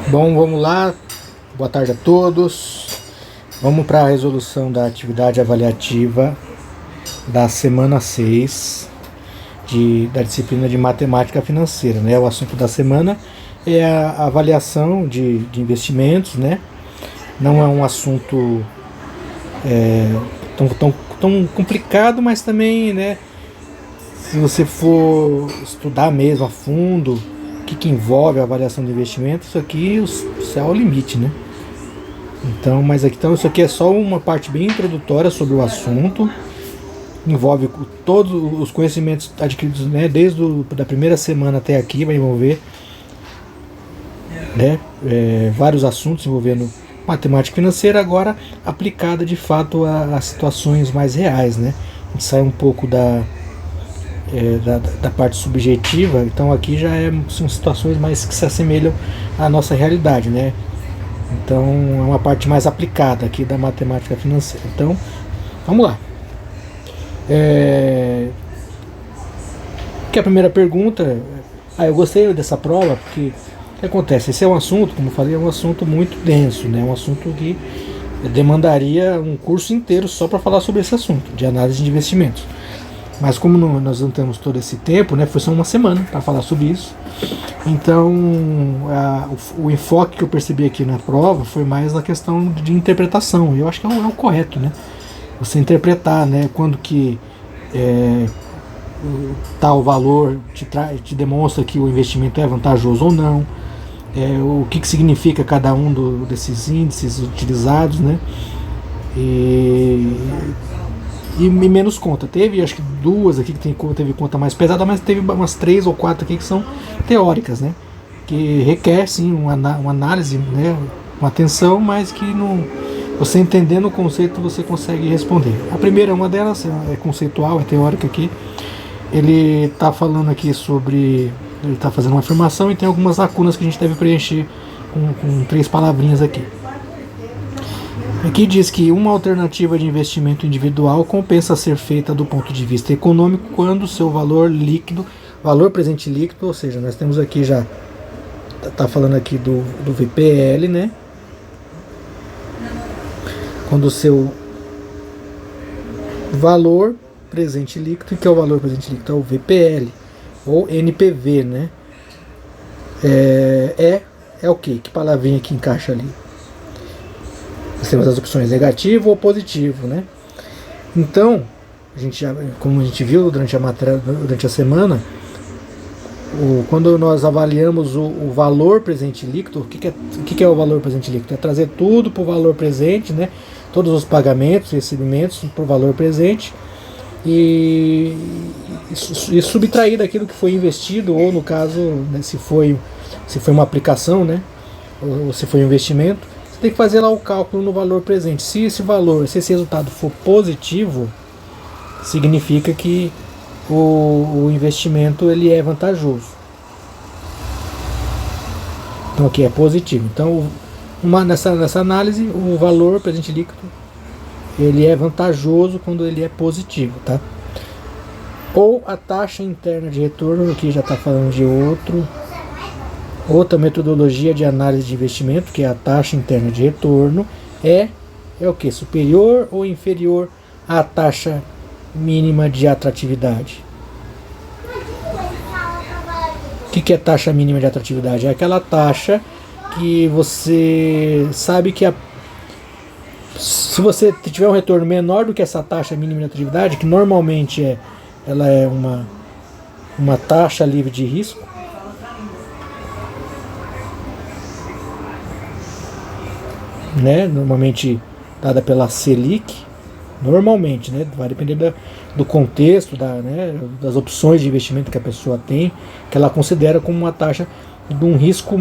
Bom, vamos lá. Boa tarde a todos. Vamos para a resolução da atividade avaliativa da semana 6 da disciplina de matemática financeira, né? O assunto da semana é a avaliação de investimentos, né? Não é um assunto tão complicado, mas também, né? Se você for estudar mesmo a fundo o que envolve a avaliação de investimentos, isso aqui o céu é o limite, né? Então, isso aqui é só uma parte bem introdutória sobre o assunto. Envolve todos os conhecimentos adquiridos, né, desde da primeira semana até aqui, vai envolver, né, vários assuntos envolvendo matemática financeira, agora aplicada de fato a situações mais reais, né? A gente sai um pouco da parte subjetiva, então aqui já são situações mais que se assemelham à nossa realidade, né? Então é uma parte mais aplicada aqui da matemática financeira. Então, vamos lá. Que a primeira pergunta, eu gostei dessa prova porque o que acontece? Esse é um assunto, como eu falei, é um assunto muito denso, né? Um assunto que demandaria um curso inteiro só para falar sobre esse assunto de análise de investimentos. Mas como nós não temos todo esse tempo, né? Foi só uma semana para falar sobre isso. Então, o enfoque que eu percebi aqui na prova foi mais na questão de interpretação. Eu acho que é o correto, né? Você interpretar, né? Quando que tal valor te demonstra que o investimento é vantajoso ou não. O que significa cada um desses índices utilizados, né? E menos conta. Teve acho que duas aqui que teve conta mais pesada, mas teve umas 3 ou 4 aqui que são teóricas, né? Que requer sim uma análise, né? Uma atenção, mas que você entendendo o conceito você consegue responder. A primeira, uma delas é conceitual, é teórica aqui. Ele está falando aqui sobre, ele está fazendo uma afirmação e tem algumas lacunas que a gente deve preencher com 3 palavrinhas aqui. Aqui diz que uma alternativa de investimento individual compensa ser feita do ponto de vista econômico quando o seu valor presente líquido, ou seja, nós temos aqui já, está falando aqui do VPL, né? Quando o seu valor presente líquido, que é o valor presente líquido, é o VPL, ou NPV, né? É o quê? Que palavrinha que encaixa ali? Nós temos as opções negativo ou positivo, né? Então, como a gente viu durante a semana, quando nós avaliamos o valor presente líquido, o que é o valor presente líquido? É trazer tudo para o valor presente, né? Todos os pagamentos e recebimentos para o valor presente e subtrair daquilo que foi investido, ou no caso, né, se foi uma aplicação, né? Ou se foi um investimento. Você tem que fazer lá o cálculo no valor presente. Se esse resultado for positivo, significa que o investimento ele é vantajoso. Então aqui é positivo. Então nessa análise o valor presente líquido ele é vantajoso quando ele é positivo, tá? Ou a taxa interna de retorno, aqui já está falando de outra metodologia de análise de investimento, que é a taxa interna de retorno, é o que? Superior ou inferior à taxa mínima de atratividade? O que é taxa mínima de atratividade? É aquela taxa que você sabe que se você tiver um retorno menor do que essa taxa mínima de atratividade, que normalmente ela é uma taxa livre de risco, né, normalmente dada pela Selic, normalmente, né, vai depender do contexto, das opções de investimento que a pessoa tem, que ela considera como uma taxa de um risco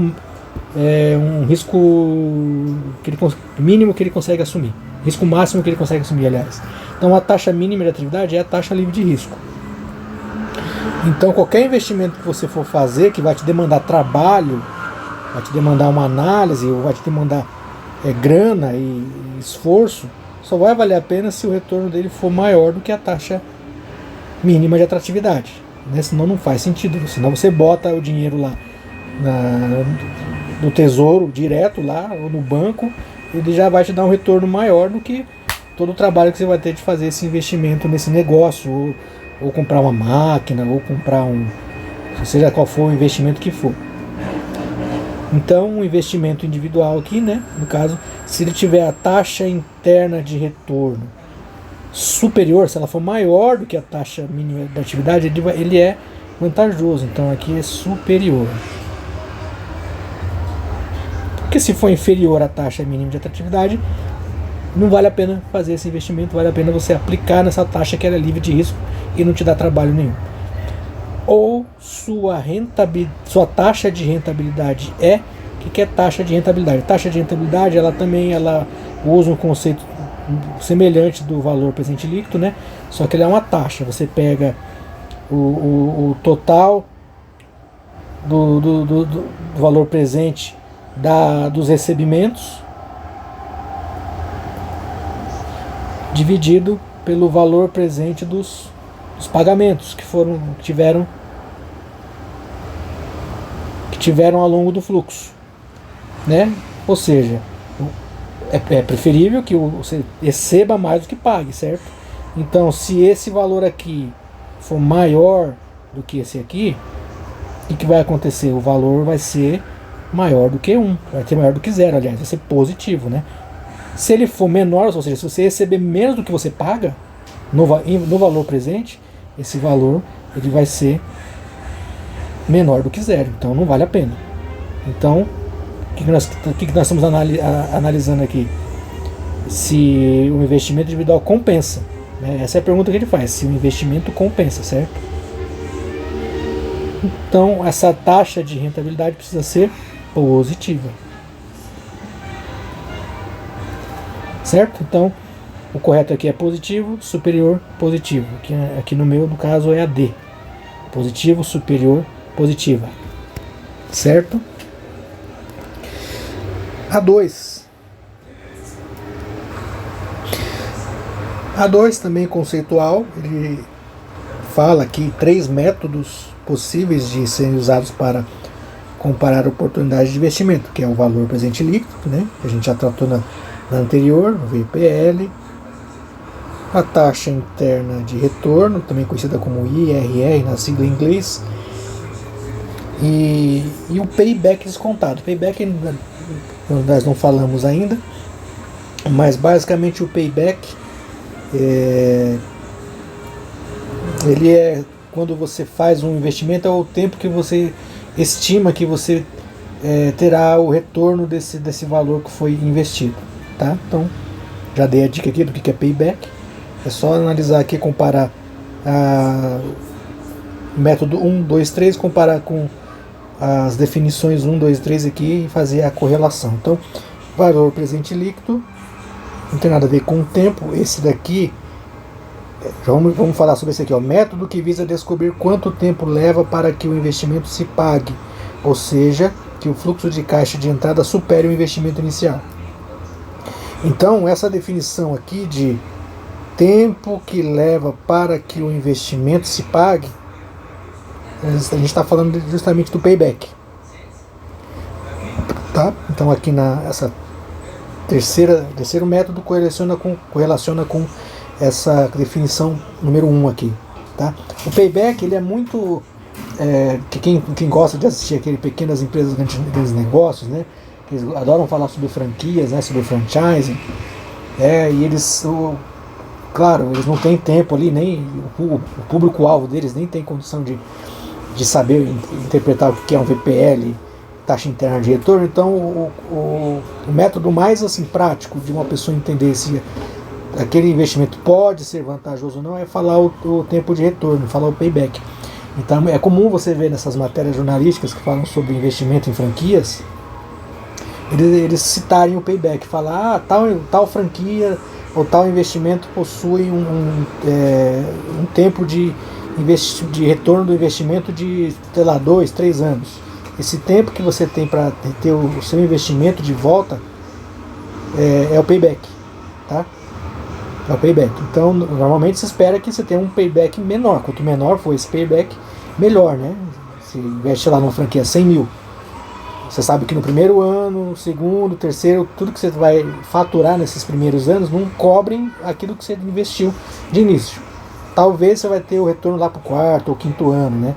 mínimo que ele consegue assumir, risco máximo que ele consegue assumir, aliás. Então a taxa mínima de atividade é a taxa livre de risco. Então qualquer investimento que você for fazer, que vai te demandar trabalho, vai te demandar uma análise, ou vai te demandar grana e esforço, só vai valer a pena se o retorno dele for maior do que a taxa mínima de atratividade, né? Senão não faz sentido, senão você bota o dinheiro lá do tesouro direto lá, ou no banco, ele já vai te dar um retorno maior do que todo o trabalho que você vai ter de fazer esse investimento nesse negócio, ou comprar uma máquina, ou comprar seja qual for o investimento que for. Então, um investimento individual aqui, né, no caso, se ele tiver a taxa interna de retorno superior, se ela for maior do que a taxa mínima da atividade, ele é vantajoso. Então aqui é superior. Porque se for inferior à taxa mínima de atratividade, não vale a pena fazer esse investimento, vale a pena você aplicar nessa taxa que ela é livre de risco e não te dá trabalho nenhum. Ou sua taxa de rentabilidade é... O que é taxa de rentabilidade? Taxa de rentabilidade, ela usa um conceito semelhante do valor presente líquido, né? Só que ele é uma taxa. Você pega o total do valor presente dos recebimentos dividido pelo valor presente dos pagamentos que tiveram ao longo do fluxo, né? Ou seja, é preferível que você receba mais do que pague, certo? Então, se esse valor aqui for maior do que esse aqui, o que vai acontecer? O valor vai ser maior do que 1, vai ser maior do que 0, aliás, vai ser positivo, né? Se ele for menor, ou seja, se você receber menos do que você paga no valor presente, esse valor ele vai ser menor do que 0, então não vale a pena. Então, o que nós estamos analisando aqui? Se o investimento individual compensa, né? Essa é a pergunta que ele faz, se o investimento compensa, certo? Então, essa taxa de rentabilidade precisa ser positiva. Certo? Então, o correto aqui é positivo, superior, positivo. Aqui no meu, no caso, é a D. Positivo, superior, positiva. Certo? A2. A2 também conceitual, ele fala aqui 3 métodos possíveis de serem usados para comparar oportunidades de investimento, que é o valor presente líquido, né? Que a gente já tratou na anterior, o VPL, a taxa interna de retorno, também conhecida como IRR, na sigla em inglês, e o payback descontado. Payback nós não falamos ainda, mas basicamente o payback ele é quando você faz um investimento, é o tempo que você estima que você terá o retorno desse valor que foi investido, tá? Então já dei a dica aqui do que é payback. É só analisar aqui, comparar o método 1, 2, 3, comparar com as definições 1, 2, 3 aqui e fazer a correlação. Então, valor presente líquido não tem nada a ver com o tempo. Esse daqui, vamos falar sobre esse aqui, ó, método que visa descobrir quanto tempo leva para que o investimento se pague, ou seja, que o fluxo de caixa de entrada supere o investimento inicial. Então, essa definição aqui de tempo que leva para que o investimento se pague, a gente está falando justamente do payback, tá? Então aqui essa terceiro método correlaciona com essa definição número 1 aqui, tá? O payback ele é muito que quem gosta de assistir aquele Pequenas Empresas, Grandes Negócios, né? Que eles adoram falar sobre franquias, né? Sobre franchising, e eles claro, eles não têm tempo ali, nem o público-alvo deles nem tem condição de saber interpretar o que é um VPL, taxa interna de retorno. Então o método mais assim, prático de uma pessoa entender se aquele investimento pode ser vantajoso ou não é falar o tempo de retorno, falar o payback. Então é comum você ver nessas matérias jornalísticas que falam sobre investimento em franquias, eles citarem o payback, falar tal franquia ou tal investimento possui um tempo de retorno do investimento de, sei lá, 2, 3 anos. Esse tempo que você tem para ter o seu investimento de volta é o payback, tá? É o payback. Então, normalmente se espera que você tenha um payback menor. Quanto menor for esse payback, melhor, né? Se investe lá numa franquia 100 mil, Você sabe que no primeiro ano, segundo, terceiro, tudo que você vai faturar nesses primeiros anos não cobrem aquilo que você investiu de início. Talvez você vai ter o retorno lá para o quarto ou quinto ano, né?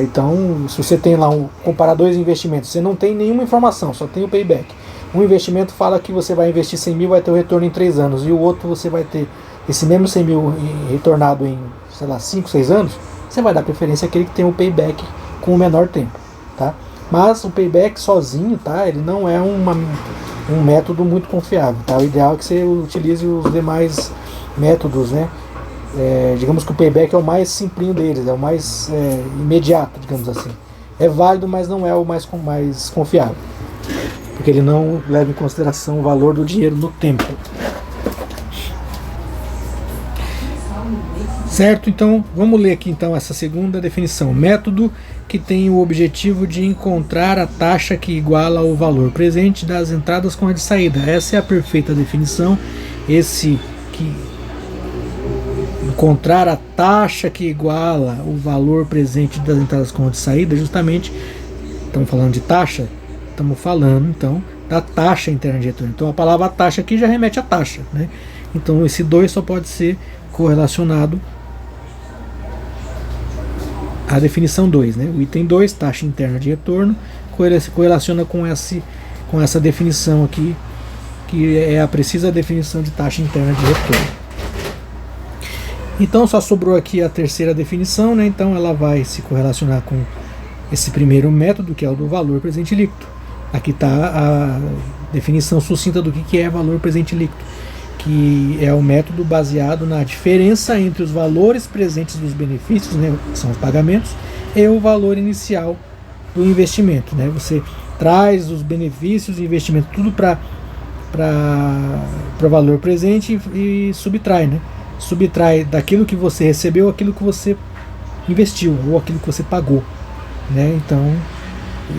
Então, se você tem lá comparar dois investimentos, você não tem nenhuma informação, só tem o payback. Um investimento fala que você vai investir 100 mil, vai ter o retorno em 3 anos, e o outro você vai ter esse mesmo 100 mil retornado em, sei lá, 5, 6 anos, você vai dar preferência àquele que tem o payback com o menor tempo, tá? Mas o payback sozinho, tá? Ele não é um método muito confiável, tá? O ideal é que você utilize os demais métodos, né? Digamos que o payback é o mais simplinho deles, é o mais imediato, digamos assim. É válido, mas não é o mais confiável, porque ele não leva em consideração o valor do dinheiro no tempo. Certo? Então, vamos ler aqui então essa segunda definição. Método que tem o objetivo de encontrar a taxa que iguala o valor presente das entradas com a de saída. Essa é a perfeita definição. Esse que encontrar a taxa que iguala o valor presente das entradas com a de saída, justamente, estamos falando de taxa, estamos falando então da taxa interna de retorno. Então a palavra taxa aqui já remete à taxa, né? Então esse 2 só pode ser correlacionado à definição 2, né? O item 2, taxa interna de retorno, correlaciona com essa definição aqui, que é a precisa definição de taxa interna de retorno. Então só sobrou aqui a terceira definição, né? Então ela vai se correlacionar com esse primeiro método, que é o do valor presente líquido. Aqui está a definição sucinta do que é valor presente líquido, que é o método baseado na diferença entre os valores presentes dos benefícios, né, que são os pagamentos, e o valor inicial do investimento, né? Você traz os benefícios do investimento tudo para o valor presente e subtrai, né? Subtrai daquilo que você recebeu aquilo que você investiu ou aquilo que você pagou, né? Então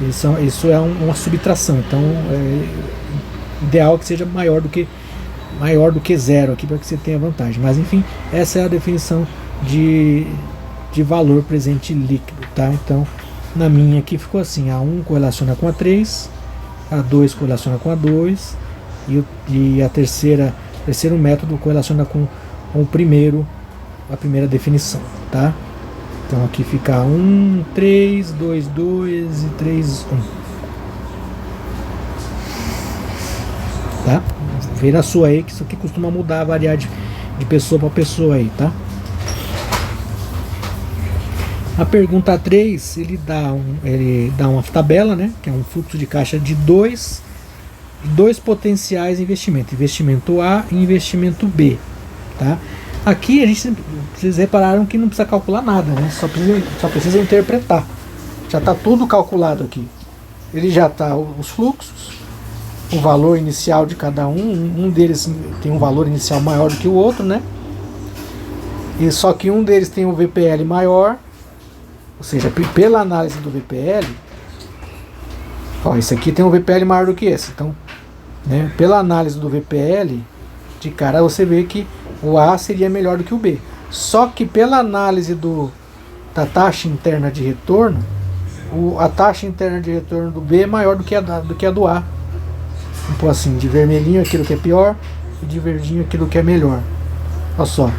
isso é uma subtração. Então é ideal que seja maior do que zero aqui, para que você tenha vantagem. Mas enfim, essa é a definição de valor presente líquido, tá? Então na minha aqui ficou assim: a 1 correlaciona com a 3, a 2 correlaciona com a 2 e a terceiro método correlaciona com a primeira definição, tá? Então aqui fica 1, 3, 2, 2 e 3, 1. Tá? Vê na sua aí, que isso aqui costuma mudar, variar de pessoa para pessoa aí, tá? A pergunta 3, ele dá uma tabela, né? Que é um fluxo de caixa de dois potenciais investimentos, investimento A e investimento B, tá? Aqui vocês repararam que não precisa calcular nada, né? Só precisa interpretar. Já está tudo calculado aqui. Ele já está os fluxos, o valor inicial de cada um deles tem um valor inicial maior do que o outro, né? E só que um deles tem um VPL maior, ou seja, pela análise do VPL, esse aqui tem um VPL maior do que esse, então, né, pela análise do VPL, de cara você vê que o A seria melhor do que o B. Só que pela análise da taxa interna de retorno, a taxa interna de retorno do B é maior do que a do A. Então assim, de vermelhinho aquilo que é pior e de verdinho aquilo que é melhor. Olha só.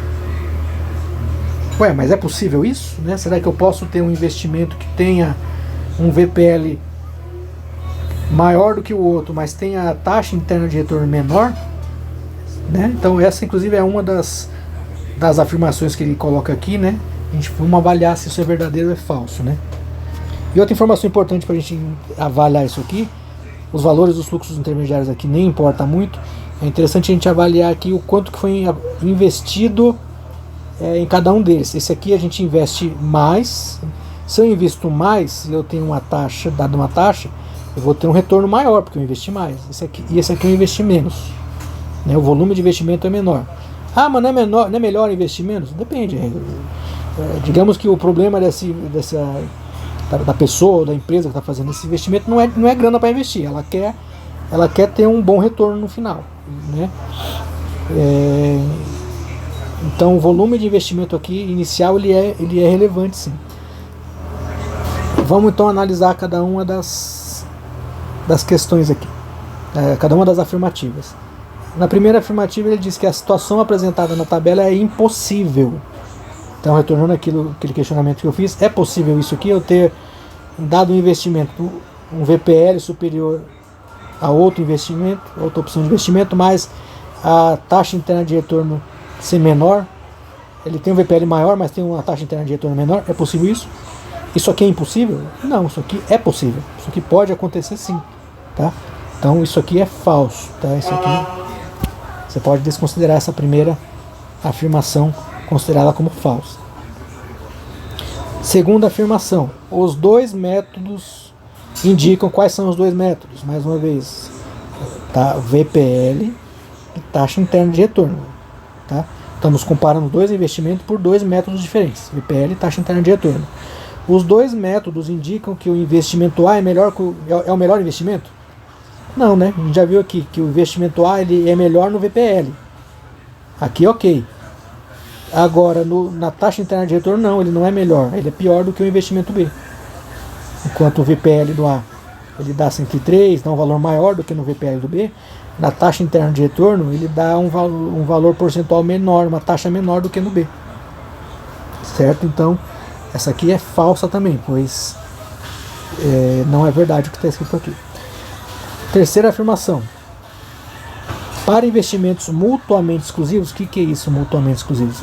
Ué, mas é possível isso? Né? Será que eu posso ter um investimento que tenha um VPL maior do que o outro, mas tenha a taxa interna de retorno menor? Né? Então essa inclusive é uma das afirmações que ele coloca aqui, né? A gente vamos avaliar se isso é verdadeiro ou é falso, né? E outra informação importante para a gente avaliar isso aqui, os valores dos fluxos intermediários aqui nem importa muito. É interessante a gente avaliar aqui o quanto que foi investido em cada um deles. Esse aqui a gente investe mais. Se eu invisto mais, eu tenho uma taxa, dado uma taxa, eu vou ter um retorno maior porque eu investi mais. Esse aqui eu investi menos. Né? O volume de investimento é menor. Ah, mas não é melhor investir menos? Depende. Digamos que o problema da pessoa ou da empresa que está fazendo esse investimento não é grana para investir. Ela quer ter um bom retorno no final. Né? Então o volume de investimento aqui inicial ele é relevante, sim. Vamos então analisar cada uma das das questões aqui, cada uma das afirmativas. Na primeira afirmativa ele diz que a situação apresentada na tabela é impossível. Então, retornando aquele questionamento que eu fiz, é possível isso aqui, eu ter dado um investimento, um VPL superior a outro investimento, outra opção de investimento, mas a taxa interna de retorno ser menor? Ele tem um VPL maior, mas tem uma taxa interna de retorno menor? É possível isso? Isso aqui é impossível? Não, isso aqui é possível. Isso aqui pode acontecer sim, tá? Então isso aqui é falso, tá? Isso aqui você pode desconsiderar essa primeira afirmação, considerá-la como falsa. Segunda afirmação: os dois métodos indicam quais são os dois métodos. Mais uma vez, tá? VPL e taxa interna de retorno, tá? Estamos comparando dois investimentos por dois métodos diferentes, VPL e taxa interna de retorno. Os dois métodos indicam que o investimento A é o melhor investimento? Não, né? A gente já viu aqui que o investimento A ele é melhor no VPL. Aqui ok. Agora, na taxa interna de retorno, não, ele não é melhor. Ele é pior do que o investimento B. Enquanto o VPL do A ele dá 103, dá um valor maior do que no VPL do B, na taxa interna de retorno ele dá um valor percentual menor, uma taxa menor do que no B. Certo? Então, essa aqui é falsa também, pois não é verdade o que está escrito aqui. Terceira afirmação: para investimentos mutuamente exclusivos, o que é isso, mutuamente exclusivos?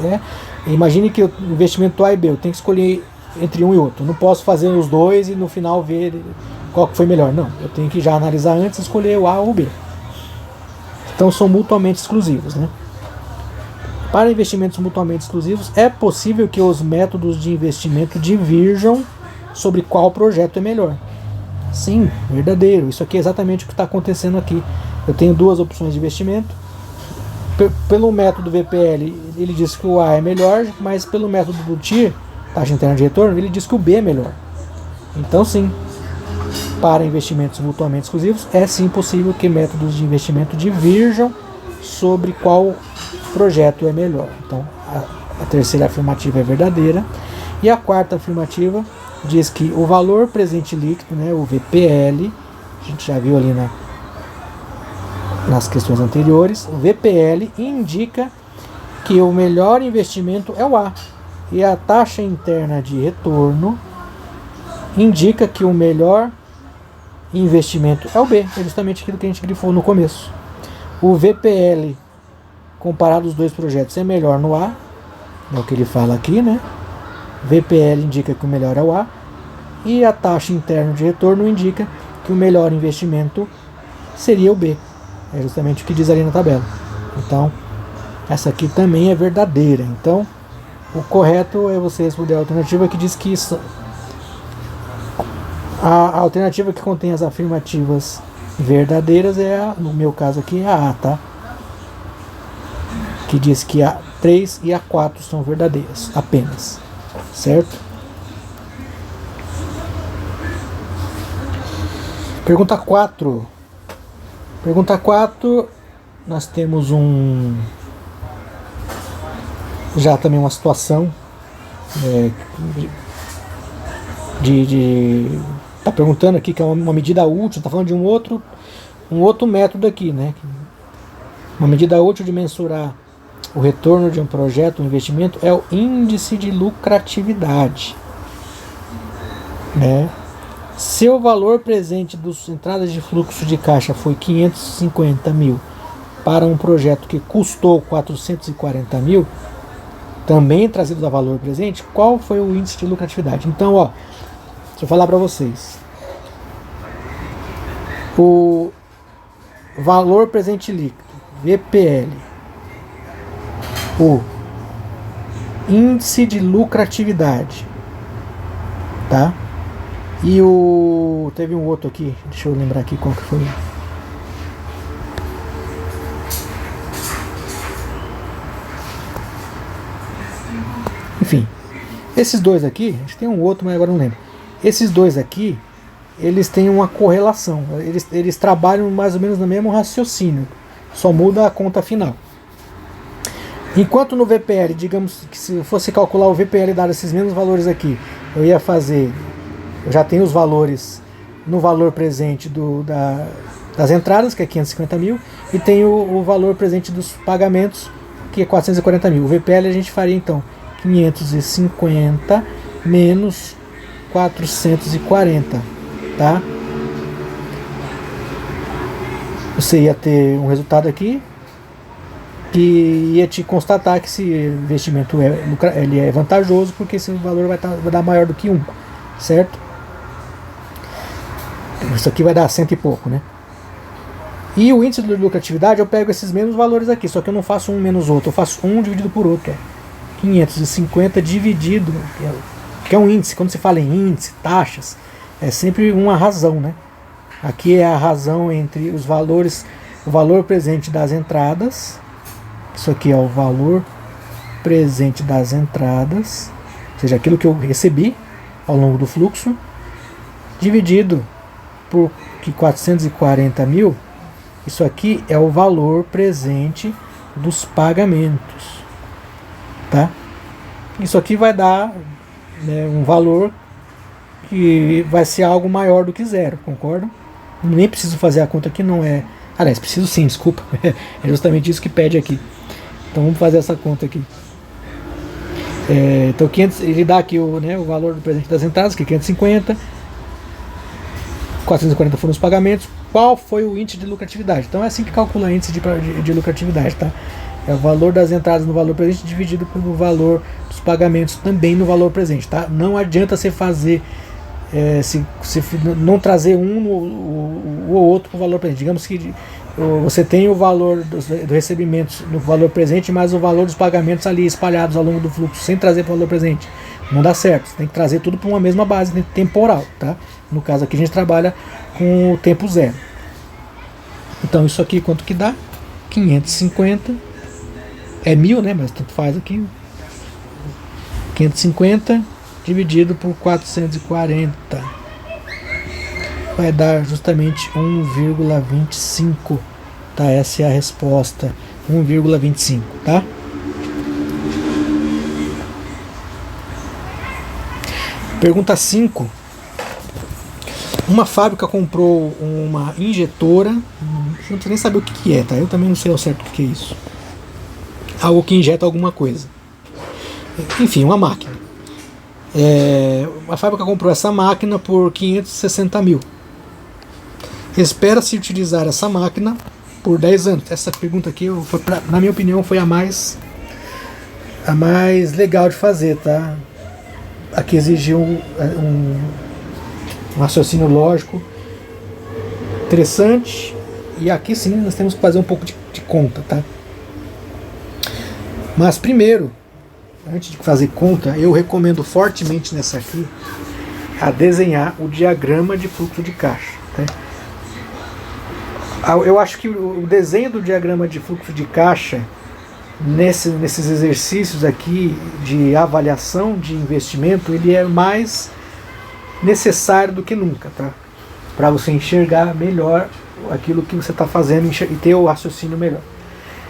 Imagine que o investimento A e B, eu tenho que escolher entre um e outro. Eu não posso fazer os dois e no final ver qual que foi melhor. Não, eu tenho que já analisar antes e escolher o A ou o B. Então são mutuamente exclusivos, né? Para investimentos mutuamente exclusivos, é possível que os métodos de investimento diverjam sobre qual projeto é melhor. Sim, verdadeiro. Isso aqui é exatamente o que está acontecendo aqui. Eu tenho duas opções de investimento. Pelo método VPL, ele diz que o A é melhor, mas pelo método do TIR, taxa interna de retorno, ele diz que o B é melhor. Então sim, para investimentos mutuamente exclusivos, é sim possível que métodos de investimento diverjam sobre qual projeto é melhor. Então a terceira afirmativa é verdadeira. E a quarta afirmativa diz que o valor presente líquido, né, o VPL, a gente já viu ali nas questões anteriores, o VPL indica que o melhor investimento é o A. E a taxa interna de retorno indica que o melhor investimento é o B. É justamente aquilo que a gente grifou no começo. O VPL, comparado os dois projetos, é melhor no A. É o que ele fala aqui, né? VPL indica que o melhor é o A. E a taxa interna de retorno indica que o melhor investimento seria o B. É justamente o que diz ali na tabela. Então, essa aqui também é verdadeira. Então, o correto é você responder a alternativa que diz que isso, a alternativa que contém as afirmativas verdadeiras no meu caso aqui, é a A, tá? Que diz que a 3 e a 4 são verdadeiras, apenas. Certo? Pergunta 4. Pergunta 4, nós temos já também uma situação tá perguntando aqui que é uma medida útil, tá falando de um outro método aqui, né? Uma medida útil de mensurar o retorno de um projeto, um investimento, é o índice de lucratividade, né? Se o valor presente das entradas de fluxo de caixa foi 550 mil para um projeto que custou 440 mil, também trazido a valor presente, qual foi o índice de lucratividade? Então, deixa eu falar para vocês. O valor presente líquido, VPL, o índice de lucratividade, tá? E teve um outro aqui, deixa eu lembrar aqui qual que foi. Enfim, esses dois aqui, a gente tem um outro, mas agora não lembro. Esses dois aqui, eles têm uma correlação, eles trabalham mais ou menos no mesmo raciocínio, só muda a conta final. Enquanto no VPL, digamos que se eu fosse calcular o VPL dado esses mesmos valores aqui, eu já tenho os valores no valor presente das entradas, que é 550 mil, e tem o valor presente dos pagamentos, que é 440 mil. O VPL a gente faria então 550 menos 440, tá? Você ia ter um resultado aqui que ia te constatar que esse investimento ele é vantajoso, porque esse valor vai dar maior do que 1, certo? Isso aqui vai dar 100 e pouco, né? E o índice de lucratividade, eu pego esses mesmos valores aqui, só que eu não faço um menos outro, eu faço 1 dividido por outro. 550 dividido, que é um índice. Quando se fala em índice, taxas, é sempre uma razão, né? Aqui é a razão entre os valores, o valor presente das entradas, isso aqui é o valor presente das entradas, ou seja, aquilo que eu recebi ao longo do fluxo, dividido por 440 mil, isso aqui é o valor presente dos pagamentos, tá? Isso aqui vai dar, né, um valor que vai ser algo maior do que zero, concordam? Nem preciso fazer a conta aqui, não é... Aliás, preciso sim, desculpa. É justamente isso que pede aqui. Então vamos fazer essa conta aqui. Então 500, ele dá aqui o valor do presente das entradas, que é 550. 440 foram os pagamentos. Qual foi o índice de lucratividade? Então é assim que calcula o índice de lucratividade, tá? É o valor das entradas no valor presente dividido pelo valor dos pagamentos também no valor presente, tá? Não adianta você fazer, se não trazer um ou outro para o valor presente. Digamos que você tem o valor dos recebimentos no valor presente, mas o valor dos pagamentos ali espalhados ao longo do fluxo, sem trazer para o valor presente. Não dá certo. Você tem que trazer tudo para uma mesma base temporal, tá? No caso aqui a gente trabalha com o tempo zero. Então isso aqui quanto que dá? 550. É 1000, né? Mas tanto faz aqui. 550 dividido por 440. Vai dar justamente 1,25. Tá? Essa é a resposta. 1,25, tá? Pergunta 5. Uma fábrica comprou uma injetora. Não precisa nem saber o que é, tá? Eu também não sei ao certo o que é isso. Algo que injeta alguma coisa. Enfim, uma máquina. A fábrica comprou essa máquina por 560 mil. Espera-se utilizar essa máquina por 10 anos. Essa pergunta aqui, na minha opinião, foi a mais legal de fazer, tá? Aqui exigiu um raciocínio lógico interessante. E aqui sim nós temos que fazer um pouco de conta, tá? Mas primeiro, antes de fazer conta, eu recomendo fortemente nessa aqui a desenhar o diagrama de fluxo de caixa, tá? Eu acho que o desenho do diagrama de fluxo de caixa nesses exercícios aqui de avaliação de investimento, ele é mais necessário do que nunca, tá? Para você enxergar melhor aquilo que você está fazendo e ter o raciocínio melhor.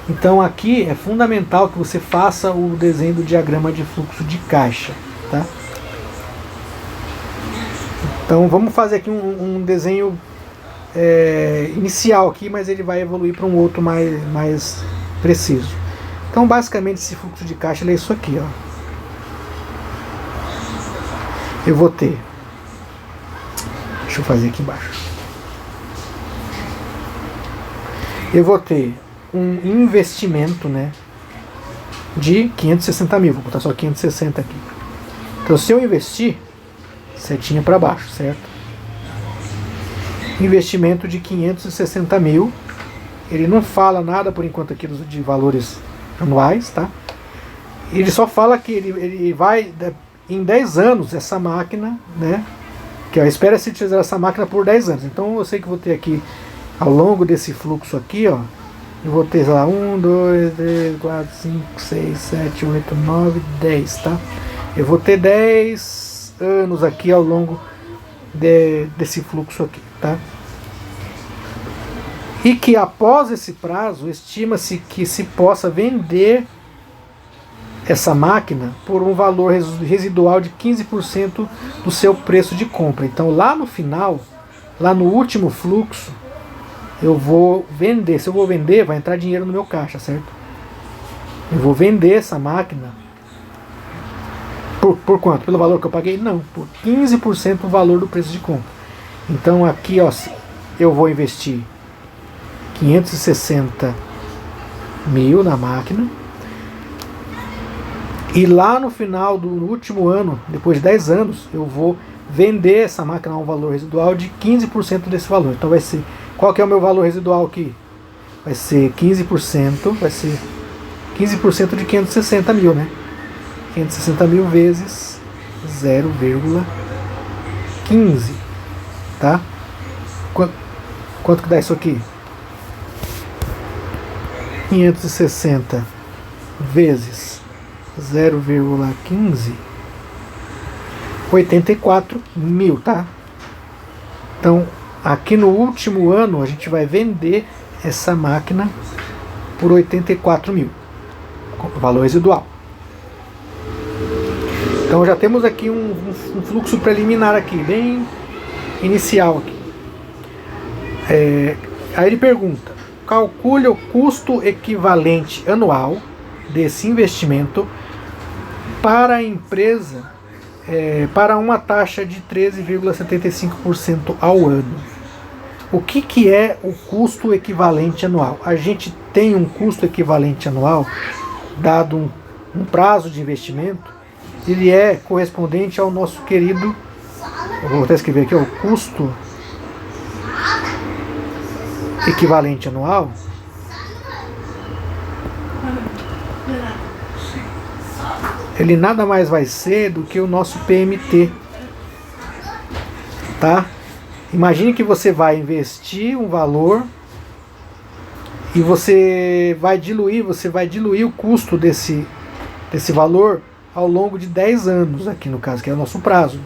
Então aqui é fundamental que você faça o desenho do diagrama de fluxo de caixa, tá? Então vamos fazer aqui um desenho inicial aqui, mas ele vai evoluir para um outro mais preciso. Então basicamente esse fluxo de caixa é isso aqui, ó. Eu vou ter, deixa eu fazer aqui embaixo. Eu vou ter um investimento, né, de 560 mil, vou botar só 560 aqui. Então se eu investir, setinha para baixo, certo? Investimento de 560 mil, ele não fala nada por enquanto aqui de valores anuais, tá? Ele só fala que ele vai, em 10 anos, essa máquina, né, que espera-se utilizar essa máquina por 10 anos. Então eu sei que vou ter aqui, ao longo desse fluxo aqui, ó, eu vou ter lá 1, 2, 3, 4, 5, 6, 7, 8, 9, 10, tá? Eu vou ter 10 anos aqui ao longo desse fluxo aqui, tá? E que após esse prazo, estima-se que se possa vender essa máquina por um valor residual de 15% do seu preço de compra. Então lá no final, lá no último fluxo, eu vou vender. Se eu vou vender, vai entrar dinheiro no meu caixa, certo? Eu vou vender essa máquina por quanto? Pelo valor que eu paguei? Não, por 15% do valor do preço de compra. Então aqui, ó, eu vou investir 560 mil na máquina. E lá no final do último ano, depois de 10 anos, eu vou vender essa máquina a um valor residual de 15% desse valor. Então vai ser, qual que é o meu valor residual aqui? Vai ser 15%, vai ser 15% de 560 mil, né? 560 mil vezes 0,15, tá? Quanto que dá isso aqui? 560 vezes 0,15, 84 mil, tá? Então, aqui no último ano, a gente vai vender essa máquina por 84 mil, valor residual. Então já temos aqui um fluxo preliminar aqui, bem inicial aqui. Aí ele pergunta: calcule o custo equivalente anual desse investimento para a empresa para uma taxa de 13,75% ao ano. O que é o custo equivalente anual? A gente tem um custo equivalente anual, dado um prazo de investimento, ele é correspondente ao nosso querido, eu vou até escrever aqui, o custo equivalente anual ele nada mais vai ser do que o nosso PMT, tá? Imagine que você vai investir um valor e você vai diluir o custo desse valor ao longo de 10 anos, aqui no caso, que é o nosso prazo.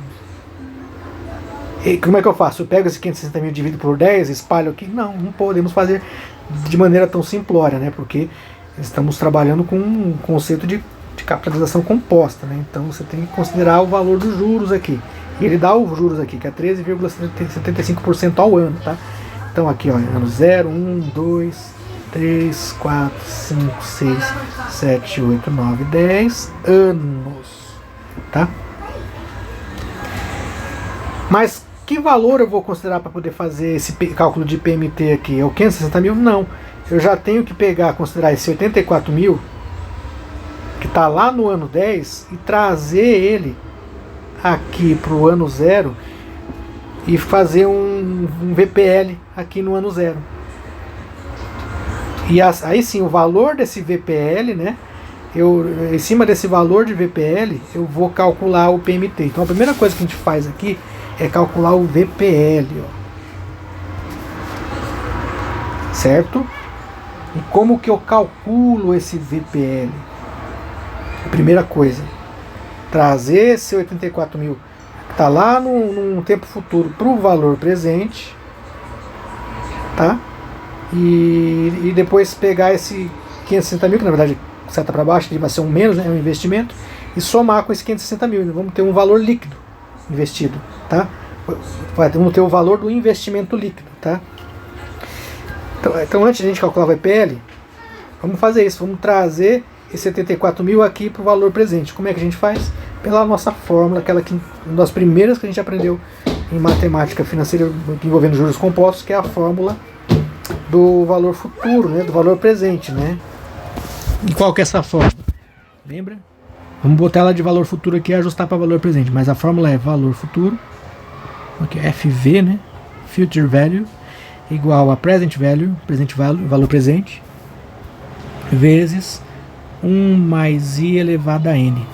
E como é que eu faço? Eu pego esse 560 mil, divido por 10, espalho aqui? Não podemos fazer de maneira tão simplória, né? Porque estamos trabalhando com um conceito de capitalização composta, né? Então você tem que considerar o valor dos juros aqui. E ele dá os juros aqui, que é 13,75% ao ano, tá? Então aqui, ó, ano 0, 1, 2, 3, 4, 5, 6, 7, 8, 9, 10 anos, tá? Mas que valor eu vou considerar para poder fazer esse cálculo de PMT aqui? É o 560 mil? Não. Eu já tenho que considerar esse 84 mil, que está lá no ano 10, e trazer ele aqui para o ano 0 e fazer um VPL aqui no ano 0. E aí sim, o valor desse VPL, né? Em cima desse valor de VPL, eu vou calcular o PMT. Então a primeira coisa que a gente faz aqui é calcular o VPL, ó. Certo? E como que eu calculo esse VPL? Primeira coisa, trazer esse 84 mil que está lá num tempo futuro para o valor presente, tá? E depois pegar esse 560 mil, que na verdade seta para baixo, ele vai ser um menos, né, um investimento, e somar com esse 560 mil. Vamos ter um valor líquido investido, tá? Vamos ter o valor do investimento líquido, tá? Então antes de a gente calcular o VPL, vamos fazer isso, vamos trazer esse 74 mil aqui para o valor presente. Como é que a gente faz? Pela nossa fórmula, aquela que, uma das primeiras que a gente aprendeu em matemática financeira envolvendo juros compostos, que é a fórmula do valor futuro, né, do valor presente, né? E qual que é essa fórmula? Lembra? Vamos botar ela de valor futuro aqui e ajustar para valor presente, mas a fórmula é valor futuro, aqui é FV, né? Future Value igual a present value, valor presente, vezes 1 mais i elevado a n.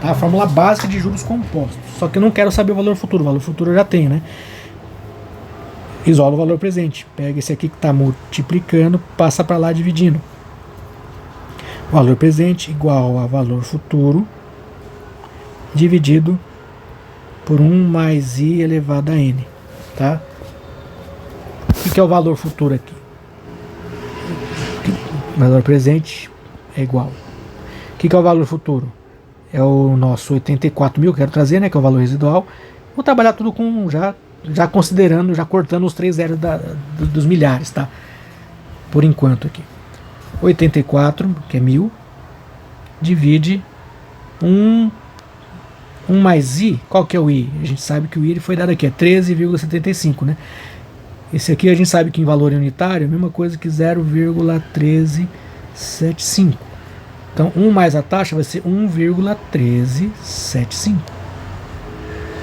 Tá? A fórmula básica de juros compostos. Só que eu não quero saber o valor futuro. O valor futuro eu já tenho, né? Isola o valor presente. Pega esse aqui que está multiplicando, passa para lá dividindo. Valor presente igual a valor futuro dividido por 1 mais i elevado a n. Tá? O que é o valor futuro aqui? Valor presente é igual. O que é o valor futuro? É o nosso 84 mil que eu quero trazer, né? Que é o valor residual. Vou trabalhar tudo com já já considerando, já cortando os 3 zeros dos milhares, tá? Por enquanto aqui. 84, que é 1000, divide 1 mais i. Qual que é o i? A gente sabe que o i ele foi dado aqui, é 13,75, né? Esse aqui a gente sabe que em valor unitário é a mesma coisa que 0,1375. Então 1 mais a taxa vai ser 1,1375.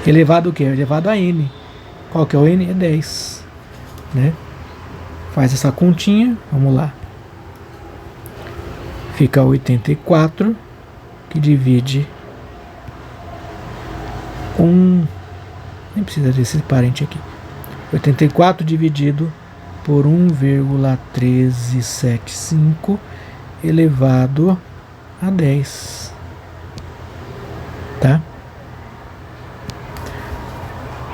Elevado o quê? Elevado a n. Qual que é o n? É 10, né? Faz essa continha, vamos lá. Fica 84, que divide 1, nem precisa desse parente aqui. 84 dividido por 1,1375 elevado a 10, tá?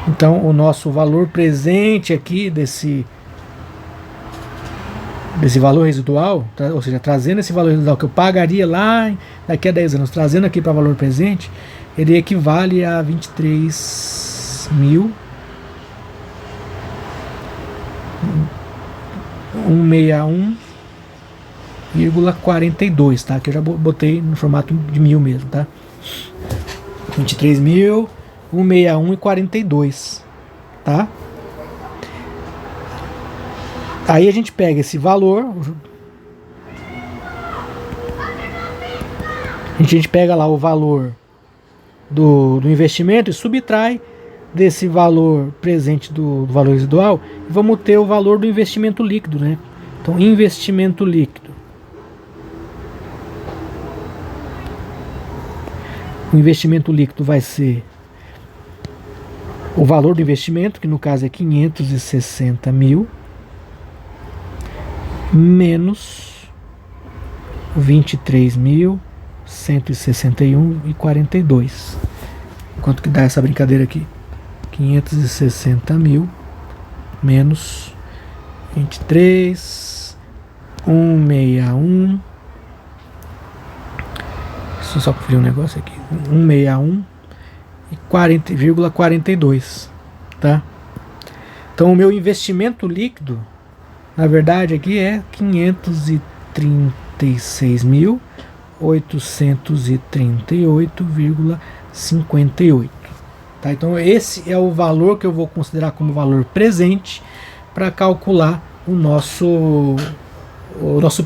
Então o nosso valor presente aqui desse valor residual, ou seja, trazendo esse valor residual que eu pagaria lá daqui a 10 anos, trazendo aqui para valor presente, ele equivale a 23.161,42, tá? Que eu já botei no formato de 1000 mesmo, tá? 23.161,42, tá? Aí a gente pega esse valor, a gente pega lá o valor do investimento e subtrai desse valor presente do valor residual e vamos ter o valor do investimento líquido, né? Então, investimento líquido. O investimento líquido vai ser o valor do investimento, que no caso é 560 mil, menos 23.161,42. Quanto que dá essa brincadeira aqui? 560 mil menos 23.161. Deixa eu só conferir um negócio aqui. 161,42, tá? Então o meu investimento líquido, na verdade, aqui é 536.838,58. Tá? Então esse é o valor que eu vou considerar como valor presente para calcular o nosso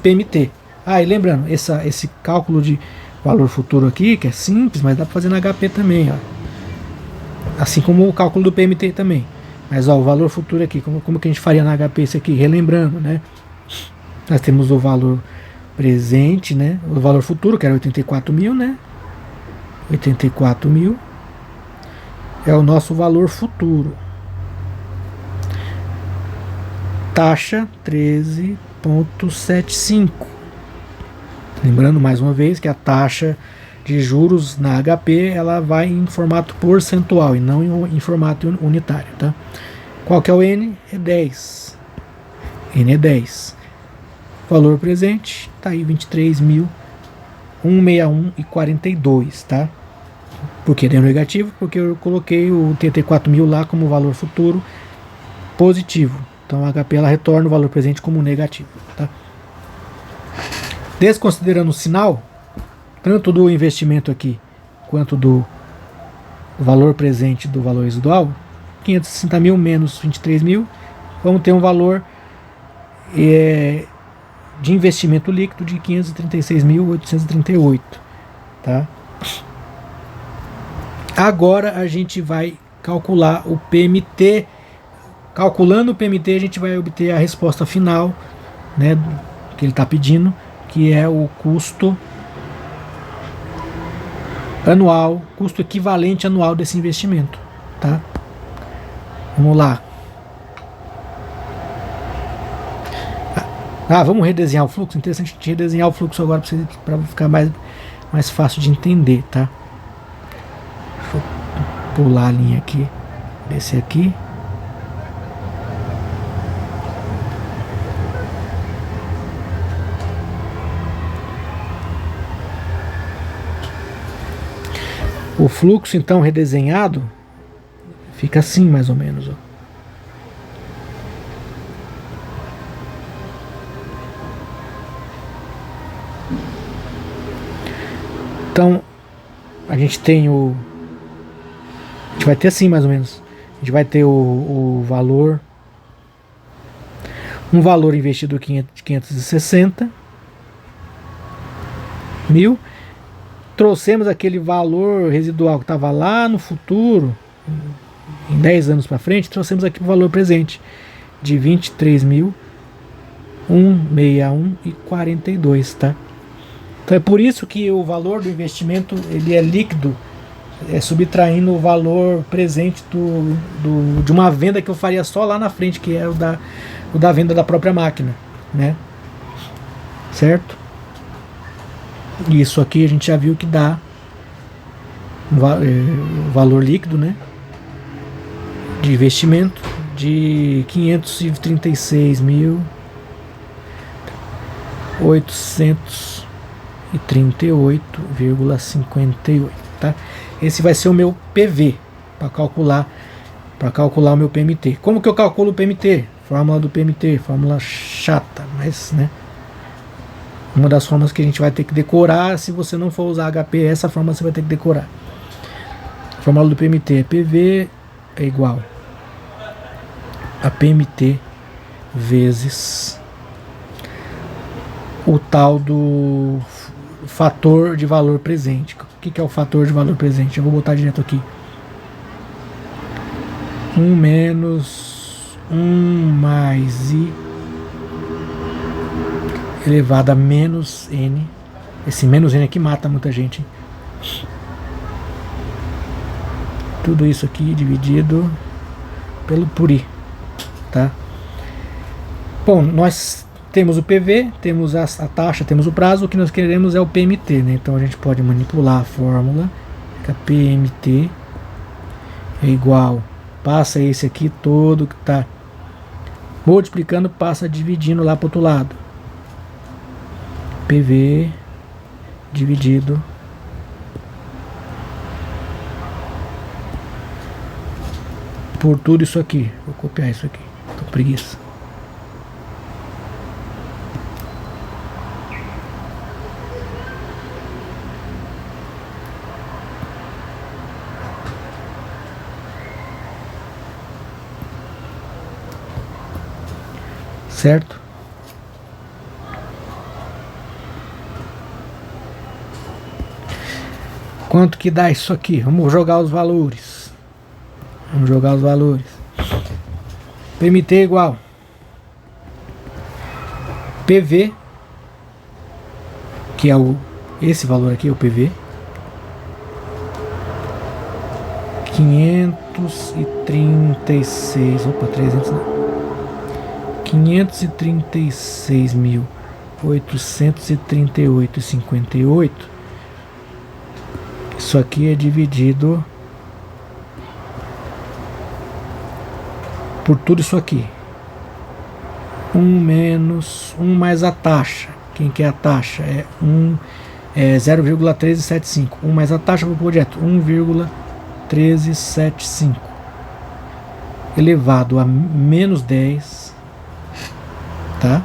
PMT. Ah, e lembrando, esse cálculo de valor futuro aqui, que é simples, mas dá para fazer na HP também, ó. Assim como o cálculo do PMT também. Mas ó, o valor futuro aqui, como que a gente faria na HP isso aqui? Relembrando, né? Nós temos o valor presente, né? O valor futuro, que era 84 mil, né? 84 mil é o nosso valor futuro. Taxa 13,75. Lembrando mais uma vez que a taxa de juros na HP ela vai em formato percentual e não em formato unitário, tá? Qual que é o N? É 10. N é 10. Valor presente tá aí 23.161,42, tá? Por que deu negativo? Porque eu coloquei o 84 mil lá como valor futuro positivo. Então a HP ela retorna o valor presente como negativo, tá? Desconsiderando o sinal, tanto do investimento aqui quanto do valor presente do valor residual, 560 mil menos 23 mil, vamos ter um valor de investimento líquido de 536.838, tá? Agora a gente vai calcular o PMT. Calculando o PMT, a gente vai obter a resposta final, né, que ele está pedindo, que é o custo anual, custo equivalente anual desse investimento, tá? Vamos lá. Vamos redesenhar o fluxo. Interessante a gente redesenhar o fluxo agora para ficar mais fácil de entender, tá? Deixa eu pular a linha aqui, descer aqui. O fluxo então redesenhado fica assim mais ou menos, ó. Então, a gente tem o... A gente vai ter assim, mais ou menos. A gente vai ter o valor... Um valor investido de 560 mil. Trouxemos aquele valor residual que estava lá no futuro, em 10 anos para frente, trouxemos aqui o valor presente de 23.161,42, tá? Então é por isso que o valor do investimento ele é líquido, subtraindo o valor presente de uma venda que eu faria só lá na frente, que é o da venda da própria máquina, né? Certo? E isso aqui a gente já viu que dá o valor líquido, né, de investimento de 536.838,58, tá? Esse vai ser o meu PV para calcular o meu PMT. Como que eu calculo o PMT? Fórmula do PMT, fórmula chata, mas, né, uma das formas que a gente vai ter que decorar. Se você não for usar HP, essa forma você vai ter que decorar. A fórmula do PMT é PV é igual a PMT vezes o tal do fator de valor presente. O que é o fator de valor presente? Eu vou botar direto aqui. 1 menos 1 mais I elevado a menos N. Esse menos N aqui mata muita gente, hein? Tudo isso aqui dividido por I, tá? Bom, nós temos o PV, temos a taxa, temos o prazo. O que nós queremos é o PMT, né? Então a gente pode manipular a fórmula. A PMT é igual, passa esse aqui todo que está multiplicando, passa dividindo lá para o outro lado. PV dividido por tudo isso aqui. Vou copiar isso aqui, tô com preguiça. Certo? Quanto que dá isso aqui? Vamos jogar os valores. PMT igual PV, que é esse valor aqui, é o PV, 536.838,58. Isso aqui é dividido por tudo isso aqui. 1 menos 1 mais a taxa. Quem que é a taxa? É 0,1375. 1 mais a taxa, vou pôr direto. 1,1375 elevado a menos 10, tá?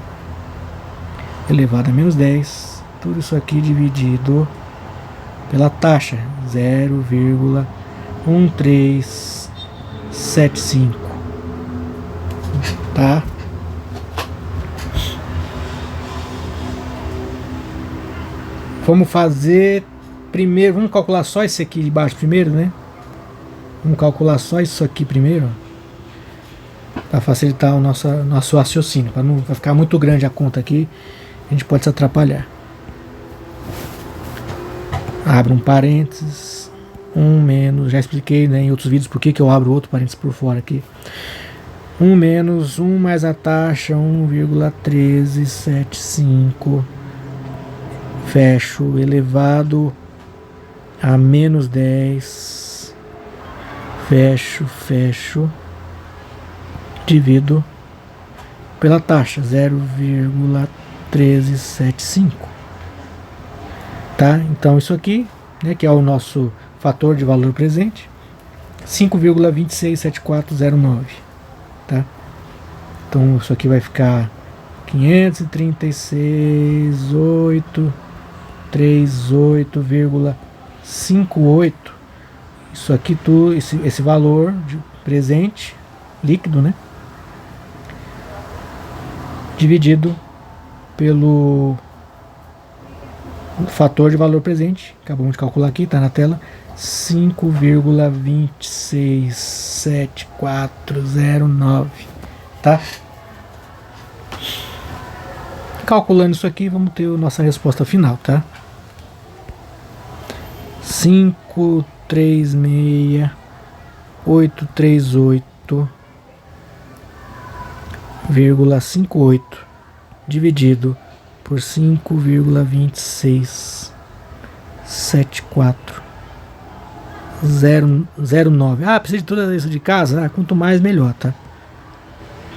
Elevado a menos 10. Tudo isso aqui dividido pela taxa 0,1375, tá? Vamos fazer primeiro, vamos calcular só esse aqui de baixo primeiro, né? Vamos calcular só isso aqui primeiro, para facilitar o nosso raciocínio, para não ficar muito grande a conta aqui, a gente pode se atrapalhar. Abro um parênteses, 1 menos, já expliquei, né, em outros vídeos por que eu abro outro parênteses por fora aqui. 1 menos 1 mais a taxa, 1,1375, fecho, elevado a menos 10, fecho, divido pela taxa, 0,1375. Tá? Então isso aqui, né, que é o nosso fator de valor presente, 5,267409, tá? Então isso aqui vai ficar 536,8 538,58. Isso aqui, esse valor de presente líquido, né? Dividido pelo fator de valor presente. Acabamos de calcular aqui, está na tela. 5,267409, tá? Calculando isso aqui, vamos ter a nossa resposta final, tá? 536.838,58 dividido por 5,267409. Ah, precisa de tudo isso de casa? Ah, quanto mais melhor, tá?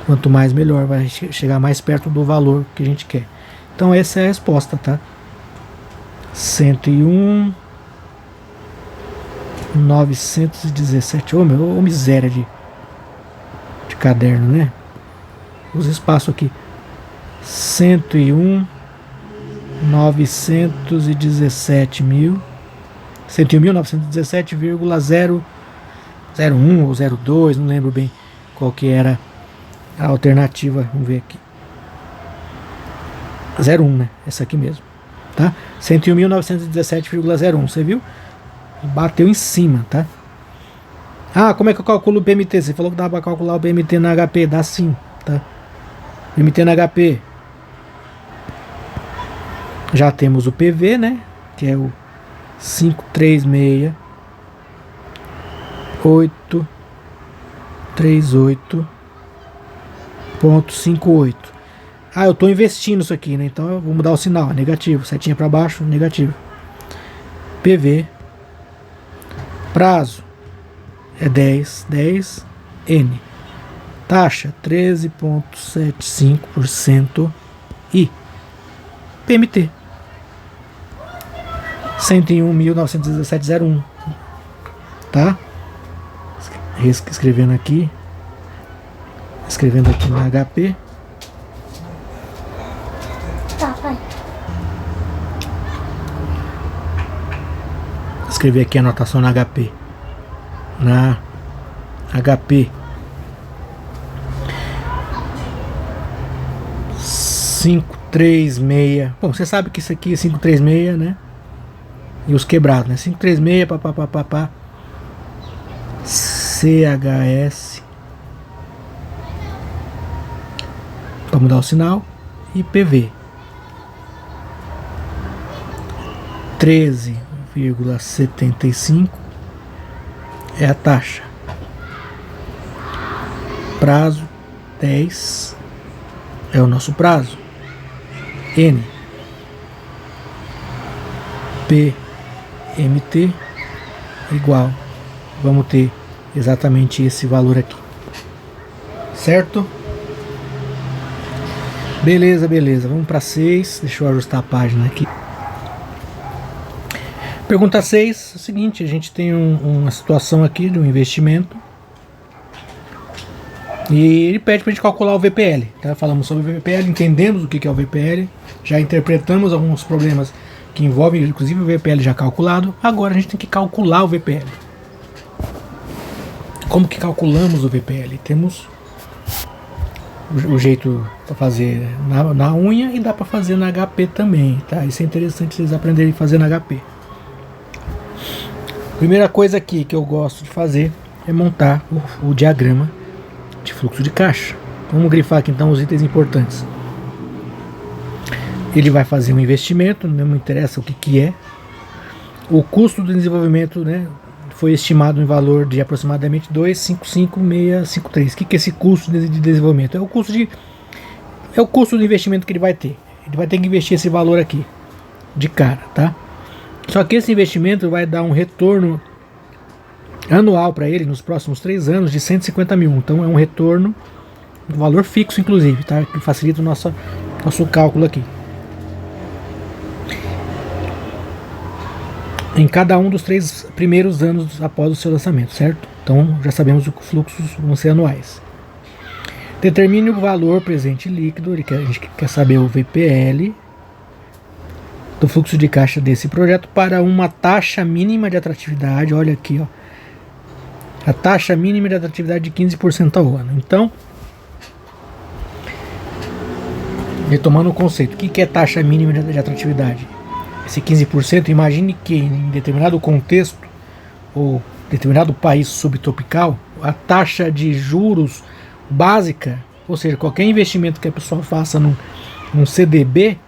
Quanto mais melhor, vai chegar mais perto do valor que a gente quer. Então essa é a resposta, tá? 101.917. Ô, meu, miséria de caderno, né? Usa espaço aqui. 101.917.001 ou 02, não lembro bem qual que era a alternativa. Vamos ver aqui. 01, né? Essa aqui mesmo, tá? 101.917,01, você viu? Bateu em cima, tá? Ah, como é que eu calculo o PMT? Você falou que dá para calcular o PMT na HP, dá sim, tá? PMT na HP. Já temos o PV, né? Que é o 536.838.58. Ah, eu estou investindo isso aqui, né? Então eu vou mudar o sinal, negativo, setinha para baixo, negativo. PV, prazo é 10, N, taxa 13,75% e PMT 101.917,01, tá? Escrevendo aqui na HP. Escrever aqui a anotação na HP. Na HP 536. Bom, você sabe que isso aqui é 536, né? E os quebrados, né? 536, papapá. CHS. Para mudar o sinal. E PV 13,75 é a taxa. Prazo 10 é o nosso prazo. N, PMT igual, vamos ter exatamente esse valor aqui, certo? Beleza, vamos para 6. Deixa eu ajustar a página aqui. Pergunta 6 é o seguinte: a gente tem uma situação aqui de um investimento e ele pede para a gente calcular o VPL, tá? Falamos sobre o VPL, entendemos o que é o VPL, já interpretamos alguns problemas que envolvem inclusive o VPL já calculado. Agora a gente tem que calcular o VPL. Como que calculamos o VPL? Temos o jeito para fazer na unha e dá para fazer na HP também, tá? Isso é interessante vocês aprenderem a fazer na HP. Primeira coisa aqui que eu gosto de fazer é montar o diagrama de fluxo de caixa. Vamos grifar aqui então os itens importantes. Ele vai fazer um investimento, não me interessa o que é. O custo do desenvolvimento, né, foi estimado em valor de aproximadamente 255.653. O que é esse custo de desenvolvimento? É o custo do investimento que ele vai ter. Ele vai ter que investir esse valor aqui de cara, tá? Só que esse investimento vai dar um retorno anual para ele nos próximos 3 anos de 150 mil. Então é um retorno, um valor fixo inclusive, tá? Que facilita o nosso cálculo aqui. Em cada um dos 3 primeiros anos após o seu lançamento, certo? Então já sabemos que os fluxos vão ser anuais. Determine o valor presente líquido, a gente quer saber o VPL, do fluxo de caixa desse projeto para uma taxa mínima de atratividade. Olha aqui, ó, a taxa mínima de atratividade de 15% ao ano. Então, retomando o conceito, o que é taxa mínima de atratividade? Esse 15%, imagine que em determinado contexto ou determinado país subtropical, a taxa de juros básica, ou seja, qualquer investimento que a pessoa faça num CDB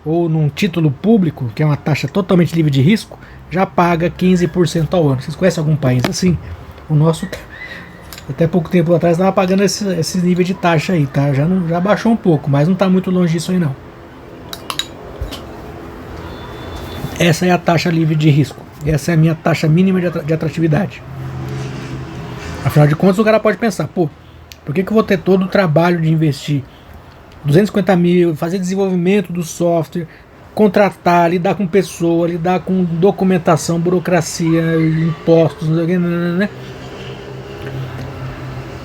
ou num título público, que é uma taxa totalmente livre de risco, já paga 15% ao ano. Vocês conhecem algum país assim? O nosso, até pouco tempo atrás, estava pagando esse nível de taxa aí, tá? Já baixou um pouco, mas não está muito longe disso aí não. Essa é a taxa livre de risco. Essa é a minha taxa mínima de atratividade. Afinal de contas, o cara pode pensar, pô, por que eu vou ter todo o trabalho de investir 250 mil, fazer desenvolvimento do software, contratar, lidar com pessoa, lidar com documentação, burocracia, impostos, né?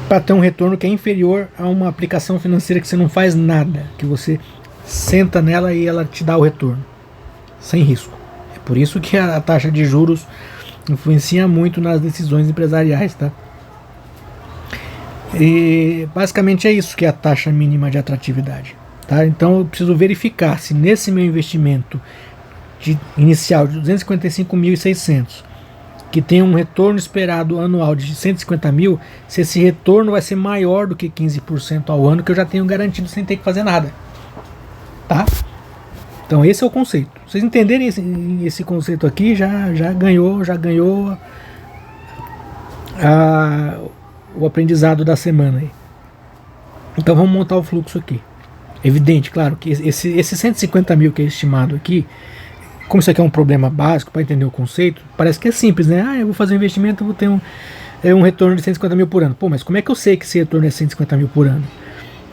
Para ter um retorno que é inferior a uma aplicação financeira que você não faz nada, que você senta nela e ela te dá o retorno, sem risco. É por isso que a taxa de juros influencia muito nas decisões empresariais, tá? E basicamente é isso que é a taxa mínima de atratividade, tá? Então eu preciso verificar se nesse meu investimento inicial de 255.600, que tem um retorno esperado anual de 150 mil, se esse retorno vai ser maior do que 15% ao ano, que eu já tenho garantido sem ter que fazer nada, tá? Então esse é o conceito. Se vocês entenderem esse conceito aqui, já ganhou o aprendizado da semana aí. Então vamos montar o fluxo aqui. Evidente, claro, que esse 150 mil que é estimado aqui, como isso aqui é um problema básico para entender o conceito, parece que é simples, né? Eu vou fazer um investimento, eu vou ter um retorno de 150 mil por ano. Pô, mas como é que eu sei que esse retorno é 150 mil por ano?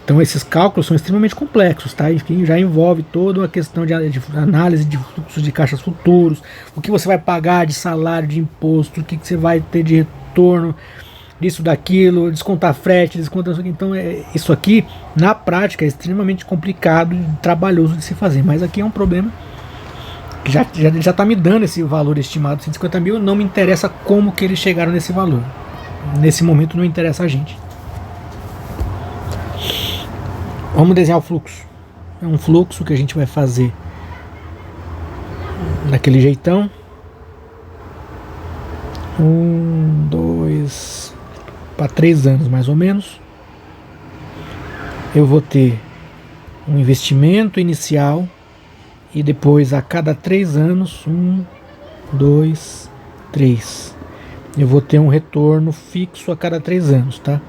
Então esses cálculos são extremamente complexos, tá? Enfim, já envolve toda a questão de análise de fluxos de caixas futuros, o que você vai pagar de salário, de imposto, o que você vai ter de retorno disso, daquilo, descontar frete, descontar isso aqui. Então isso aqui, na prática, é extremamente complicado e trabalhoso de se fazer, mas aqui é um problema que já está me dando esse valor estimado de 150 mil, não me interessa como que eles chegaram nesse valor. Nesse momento não interessa a gente. Vamos desenhar o fluxo. É um fluxo que a gente vai fazer daquele jeitão. 1, 2, para 3 anos mais ou menos. Eu vou ter um investimento inicial e depois a cada 3 anos, 1, 2, 3, eu vou ter um retorno fixo a cada 3 anos, tá?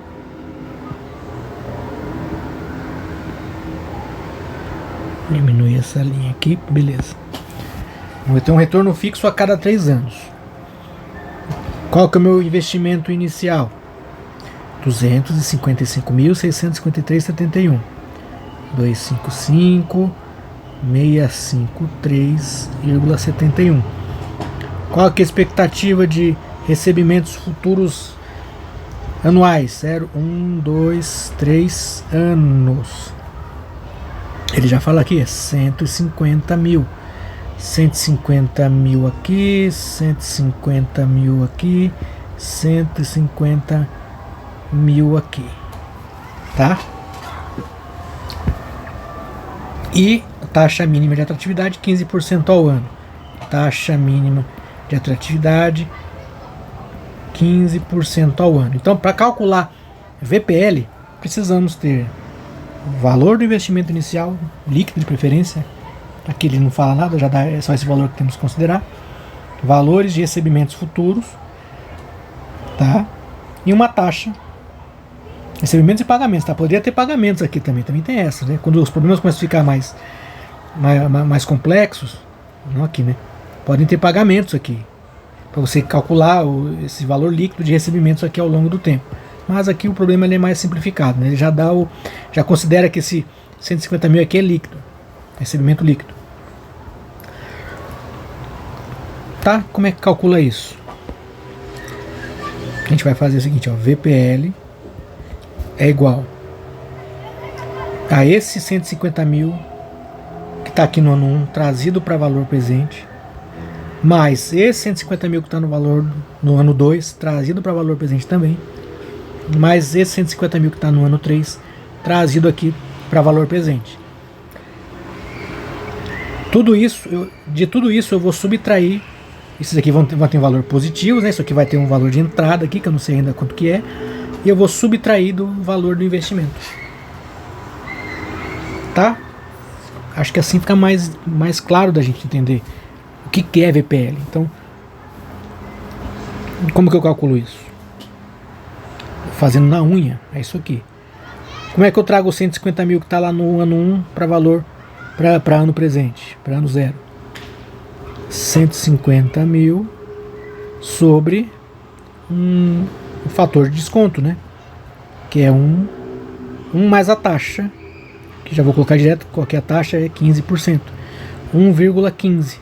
Diminuir essa linha aqui, beleza. Vou ter um retorno fixo a cada 3 anos. Qual que é o meu investimento inicial? 255.653,71. 255.653,71. Qual que é a expectativa de recebimentos futuros anuais? 0, 1, 2, 3 anos. Ele já fala aqui, é 150 mil. 150 mil aqui, 150 mil aqui, 150 mil aqui, tá? E a taxa mínima de atratividade 15% ao ano. Taxa mínima de atratividade 15% ao ano. Então, para calcular VPL, precisamos ter o valor do investimento inicial, líquido de preferência. Aqui ele não fala nada, já dá, é só esse valor que temos que considerar. Valores de recebimentos futuros, tá? E uma taxa. Recebimentos e pagamentos, tá? Poderia ter pagamentos aqui também tem essa, né? Quando os problemas começam a ficar mais complexos, não aqui, né? Podem ter pagamentos aqui, para você calcular esse valor líquido de recebimentos aqui ao longo do tempo. Mas aqui o problema ele é mais simplificado, né? Ele já considera que esse 150 mil aqui é líquido, recebimento líquido. Tá? Como é que calcula isso? A gente vai fazer o seguinte, ó, VPL é igual a esse 150 mil que está aqui no ano 1, trazido para valor presente, mais esse 150 mil que está no valor no ano 2, trazido para valor presente também, mais esse 150 mil que está no ano 3, trazido aqui para valor presente. De tudo isso eu vou subtrair. Esses aqui vão ter um valor positivo, né? Isso aqui vai ter um valor de entrada aqui, que eu não sei ainda quanto que é, e eu vou subtrair do valor do investimento. Tá? Acho que assim fica mais claro da gente entender o que é VPL. Então, como que eu calculo isso? Fazendo na unha, é isso aqui. Como é que eu trago os 150 mil que está lá no ano 1 para valor, para ano presente, para ano 0? 150 mil sobre um fator de desconto, né? Que é 1 mais a taxa, que já vou colocar direto, qualquer a taxa é 15%. 1,15.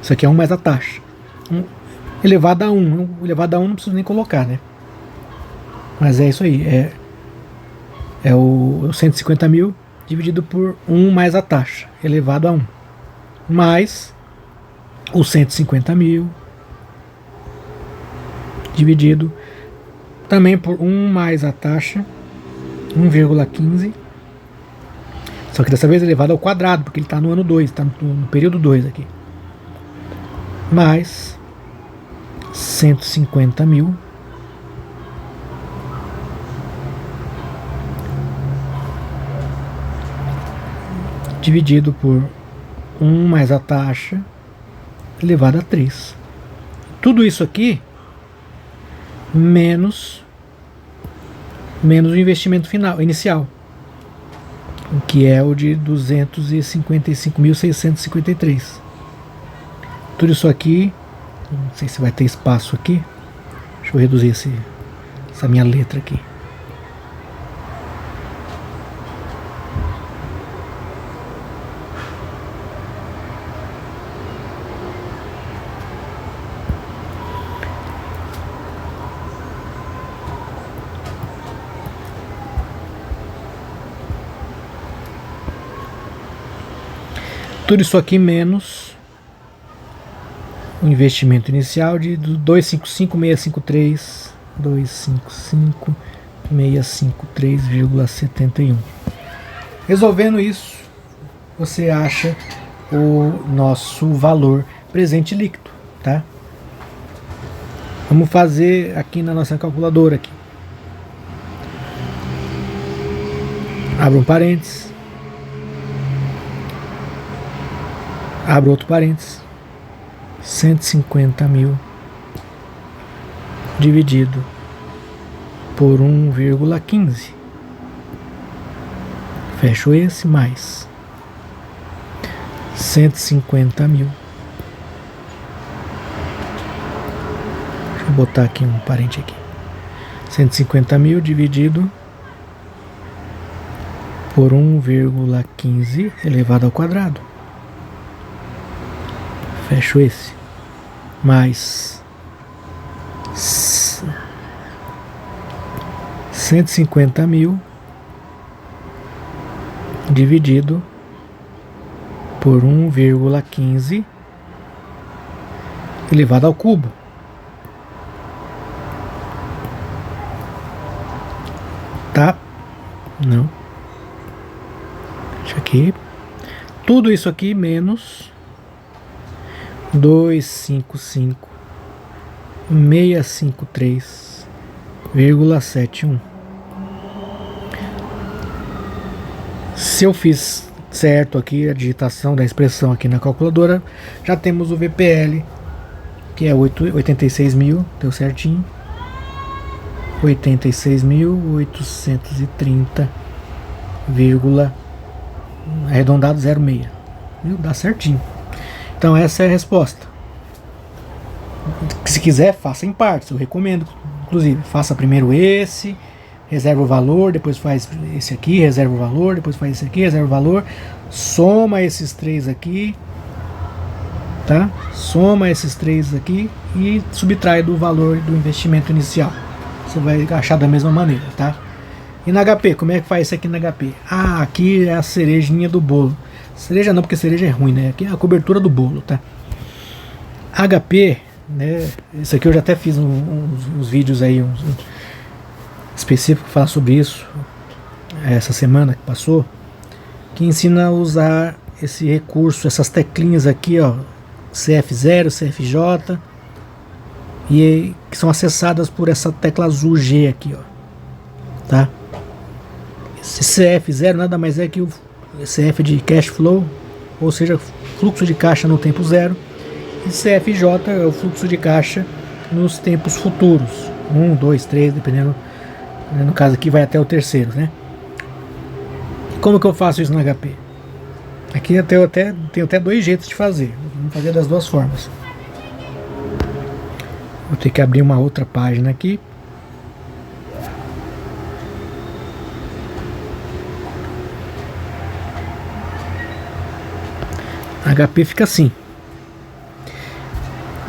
Isso aqui é 1 mais a taxa. Elevado a 1. Elevado a 1 não preciso nem colocar, né? Mas é isso aí. É o 150 mil dividido por 1 mais a taxa, elevado a 1. Mais os 150 mil dividido também por 1 mais a taxa, 1,15. Só que dessa vez elevado ao quadrado, porque ele está no ano 2, está no período 2 aqui. Mais 150 mil dividido por 1 mais a taxa elevado a 3. Tudo isso aqui menos o investimento inicial, que é o de 255.653. Tudo isso aqui, não sei se vai ter espaço aqui. Deixa eu reduzir essa minha letra aqui. Tudo isso aqui menos o investimento inicial de 255.653, 255.653,71. Resolvendo isso, você acha o nosso valor presente líquido, tá? Vamos fazer aqui na nossa calculadora aqui. Abra um parênteses. Abro outro parênteses. 150 mil dividido por 1,15. Fecho esse mais 150 mil. Deixa eu botar aqui um parente aqui. 150 mil dividido por 1,15 elevado ao quadrado. Fecho esse. Mais 150 mil dividido por 1,15 elevado ao cubo. Tá? Não. Deixa aqui. Tudo isso aqui menos 255.653,71. Se eu fiz certo aqui a digitação da expressão aqui na calculadora, já temos o VPL, que é 86 mil, deu certinho. 86.830, arredondado 0,6. Dá certinho. Então essa é a resposta. Se quiser, faça em partes, eu recomendo. Inclusive, faça primeiro esse, reserva o valor, depois faz esse aqui, reserva o valor, depois faz esse aqui, reserva o valor, soma esses três aqui, tá? Soma esses três aqui e subtrai do valor do investimento inicial. Você vai achar da mesma maneira, tá? E na HP, como é que faz isso aqui na HP? Ah, aqui é a cerejinha do bolo. Cereja não, porque cereja é ruim, né? Aqui é a cobertura do bolo, tá? HP, né? Isso aqui eu já até fiz uns vídeos aí, específicos pra falar sobre isso essa semana que passou, que ensina a usar esse recurso, essas teclinhas aqui, ó, CF0, CFJ, e que são acessadas por essa tecla azul G aqui, ó, tá? Esse CF0 nada mais é que o CF de cash flow, ou seja, fluxo de caixa no tempo zero, e CFJ é o fluxo de caixa nos tempos futuros, 1, 2, 3, dependendo, no caso aqui vai até o terceiro, né? Como que eu faço isso no HP? Aqui eu tenho até dois jeitos de fazer. Vamos fazer das duas formas. Vou ter que abrir uma outra página aqui. HP fica assim.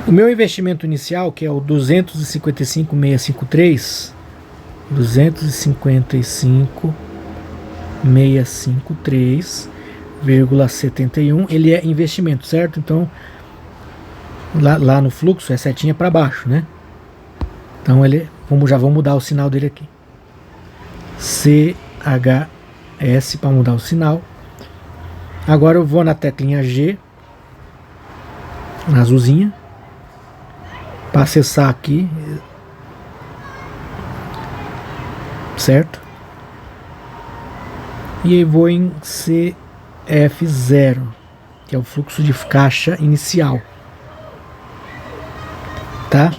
O meu investimento inicial, que é o 255.653,71, ele é investimento, certo? Então lá no fluxo é setinha para baixo, né? Então já vamos mudar o sinal dele aqui. CHS para mudar o sinal. Agora eu vou na teclinha G, na azulzinha, para acessar aqui, certo? E aí vou em CF0, que é o fluxo de caixa inicial, tá?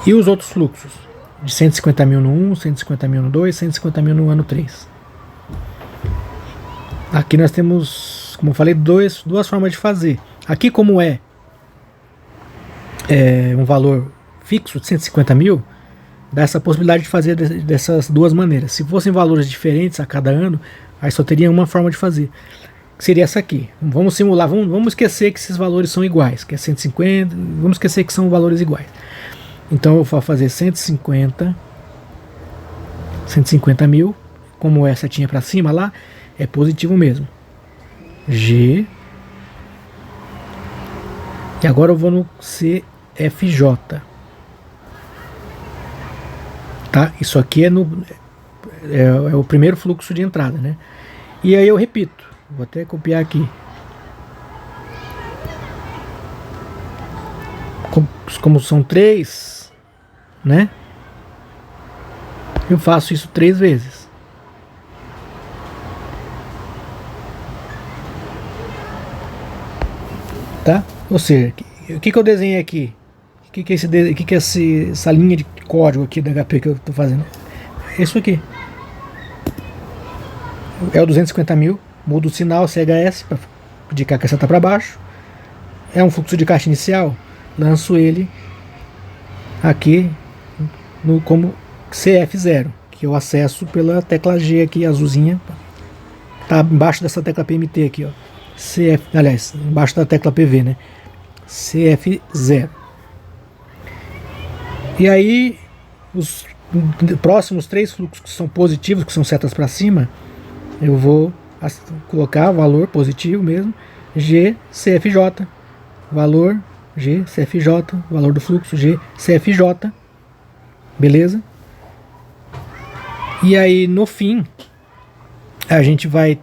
E os outros fluxos? De 150 mil no 1, 150 mil no 2, 150 mil no ano 3. Aqui nós temos, como eu falei, duas formas de fazer. Aqui, como é um valor fixo de 150 mil, dá essa possibilidade de fazer dessas duas maneiras. Se fossem valores diferentes a cada ano, aí só teria uma forma de fazer, que seria essa aqui. Vamos simular, vamos esquecer que esses valores são iguais, que é 150, vamos esquecer que são valores iguais. Então eu vou fazer 150 mil, como essa tinha para cima lá, é positivo mesmo. G. E agora eu vou no CFJ. Tá? Isso aqui é o primeiro fluxo de entrada, né? E aí eu repito. Vou até copiar aqui. Como são 3, né? Eu faço isso 3 vezes. Tá? Ou seja, o que eu desenhei aqui? O que é essa linha de código aqui da HP que eu estou fazendo? Isso aqui. É o 250 mil, muda o sinal CHS para indicar que essa está para baixo. É um fluxo de caixa inicial, lanço ele aqui como CF0, que eu acesso pela tecla G aqui, azulzinha. Tá embaixo dessa tecla PMT aqui, ó. Aliás, embaixo da tecla PV, né? CF0. E aí, os próximos 3 fluxos que são positivos, que são setas para cima, eu vou colocar valor positivo mesmo, G, CFJ, valor G, CFJ, valor do fluxo G, CFJ, beleza? E aí, no fim, a gente vai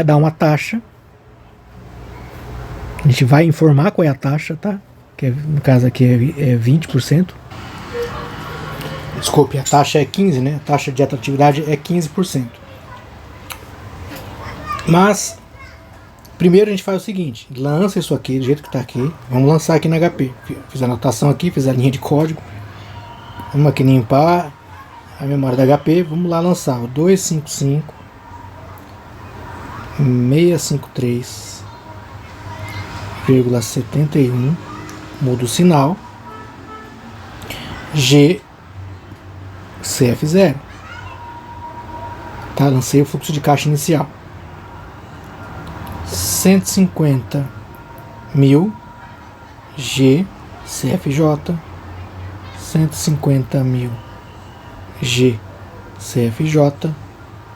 dar uma taxa. A gente vai informar qual é a taxa, tá? Que no caso aqui é 20%. Desculpe, a taxa é 15%, né? A taxa de atratividade é 15%. Mas, primeiro a gente faz o seguinte: lança isso aqui do jeito que está aqui. Vamos lançar aqui na HP. Fiz a anotação aqui, fiz a linha de código. Vamos aqui limpar a memória da HP. Vamos lá lançar o 255.653,71, muda o sinal, G, CF0, tá? Lancei o fluxo de caixa inicial. 150 mil, G, CFJ, 150 mil, G, CFJ,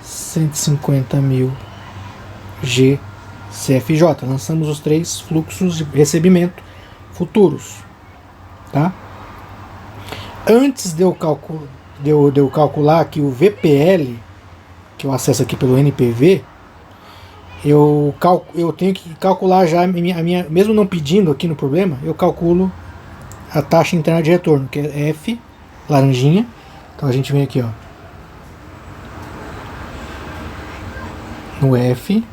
150 mil, G, CFJ. Lançamos os 3 fluxos de recebimento futuros, tá? Antes de eu calcular aqui o VPL, que eu acesso aqui pelo NPV, eu tenho que calcular já a minha, mesmo não pedindo aqui no problema, eu calculo a taxa interna de retorno, que é F, laranjinha. Então a gente vem aqui, ó, no F, deixa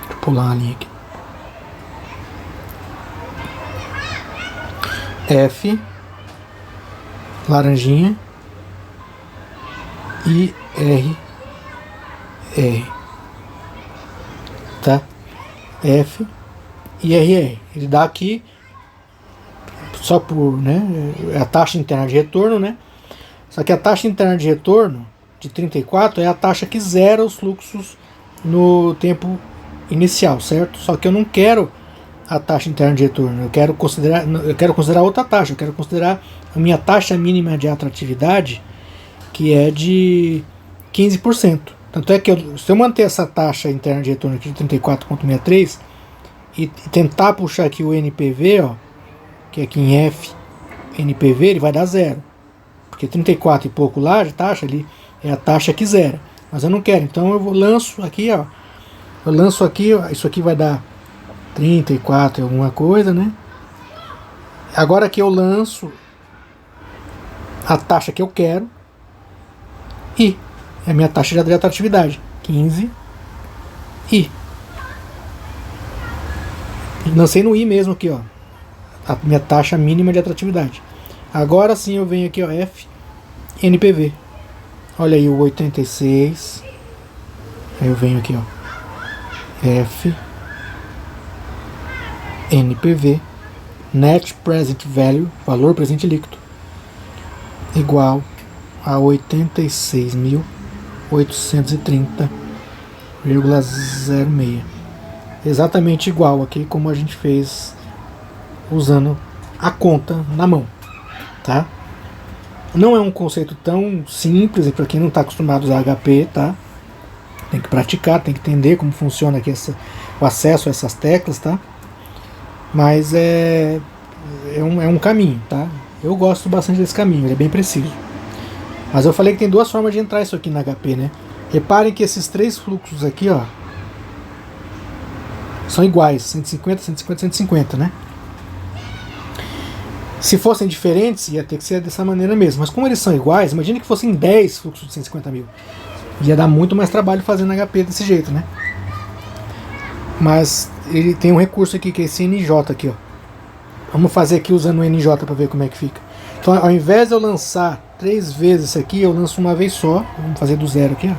eu pular uma linha aqui, F, laranjinha, I, R, tá? F, I, R. Ele dá aqui, só por, né, a taxa interna de retorno, né? Só que a taxa interna de retorno de 34 é a taxa que zera os fluxos no tempo inicial, certo? Só que eu não quero a taxa interna de retorno, eu quero considerar outra taxa, eu quero considerar a minha taxa mínima de atratividade, que é de 15%. Tanto é que se eu manter essa taxa interna de retorno aqui de 34,63 e tentar puxar aqui o NPV, ó, que é aqui em F, NPV, ele vai dar zero. Porque 34 e pouco lá de taxa ali é a taxa que zera. Mas eu não quero, então eu lanço aqui, ó. Eu lanço aqui, ó, isso aqui vai dar 34 e alguma coisa, né? Agora que eu lanço a taxa que eu quero, I, é a minha taxa de atratividade, 15 I. Lancei no I mesmo aqui, ó, a minha taxa mínima de atratividade. Agora sim eu venho aqui, ó, F, NPV. Olha aí o 86. Aí eu venho aqui, ó, F, NPV, Net Present Value, valor presente líquido, igual a 86.830,06. Exatamente igual aqui como a gente fez usando a conta na mão, tá? Não é um conceito tão simples para quem não está acostumado a usar HP, tá? Tem que praticar, tem que entender como funciona aqui o acesso a essas teclas, tá? Mas é um caminho, tá? Eu gosto bastante desse caminho, ele é bem preciso. Mas eu falei que tem 2 formas de entrar isso aqui na HP, né? Reparem que esses 3 fluxos aqui, ó, são iguais, 150, 150, 150, né? Se fossem diferentes, ia ter que ser dessa maneira mesmo. Mas como eles são iguais, imagine que fossem 10 fluxos de 150 mil. Ia dar muito mais trabalho fazendo HP desse jeito, né? Mas ele tem um recurso aqui, que é esse NJ aqui, ó. Vamos fazer aqui usando o NJ para ver como é que fica. Então, ao invés de eu lançar 3 vezes isso aqui, eu lanço uma vez só. Vamos fazer do zero aqui, ó.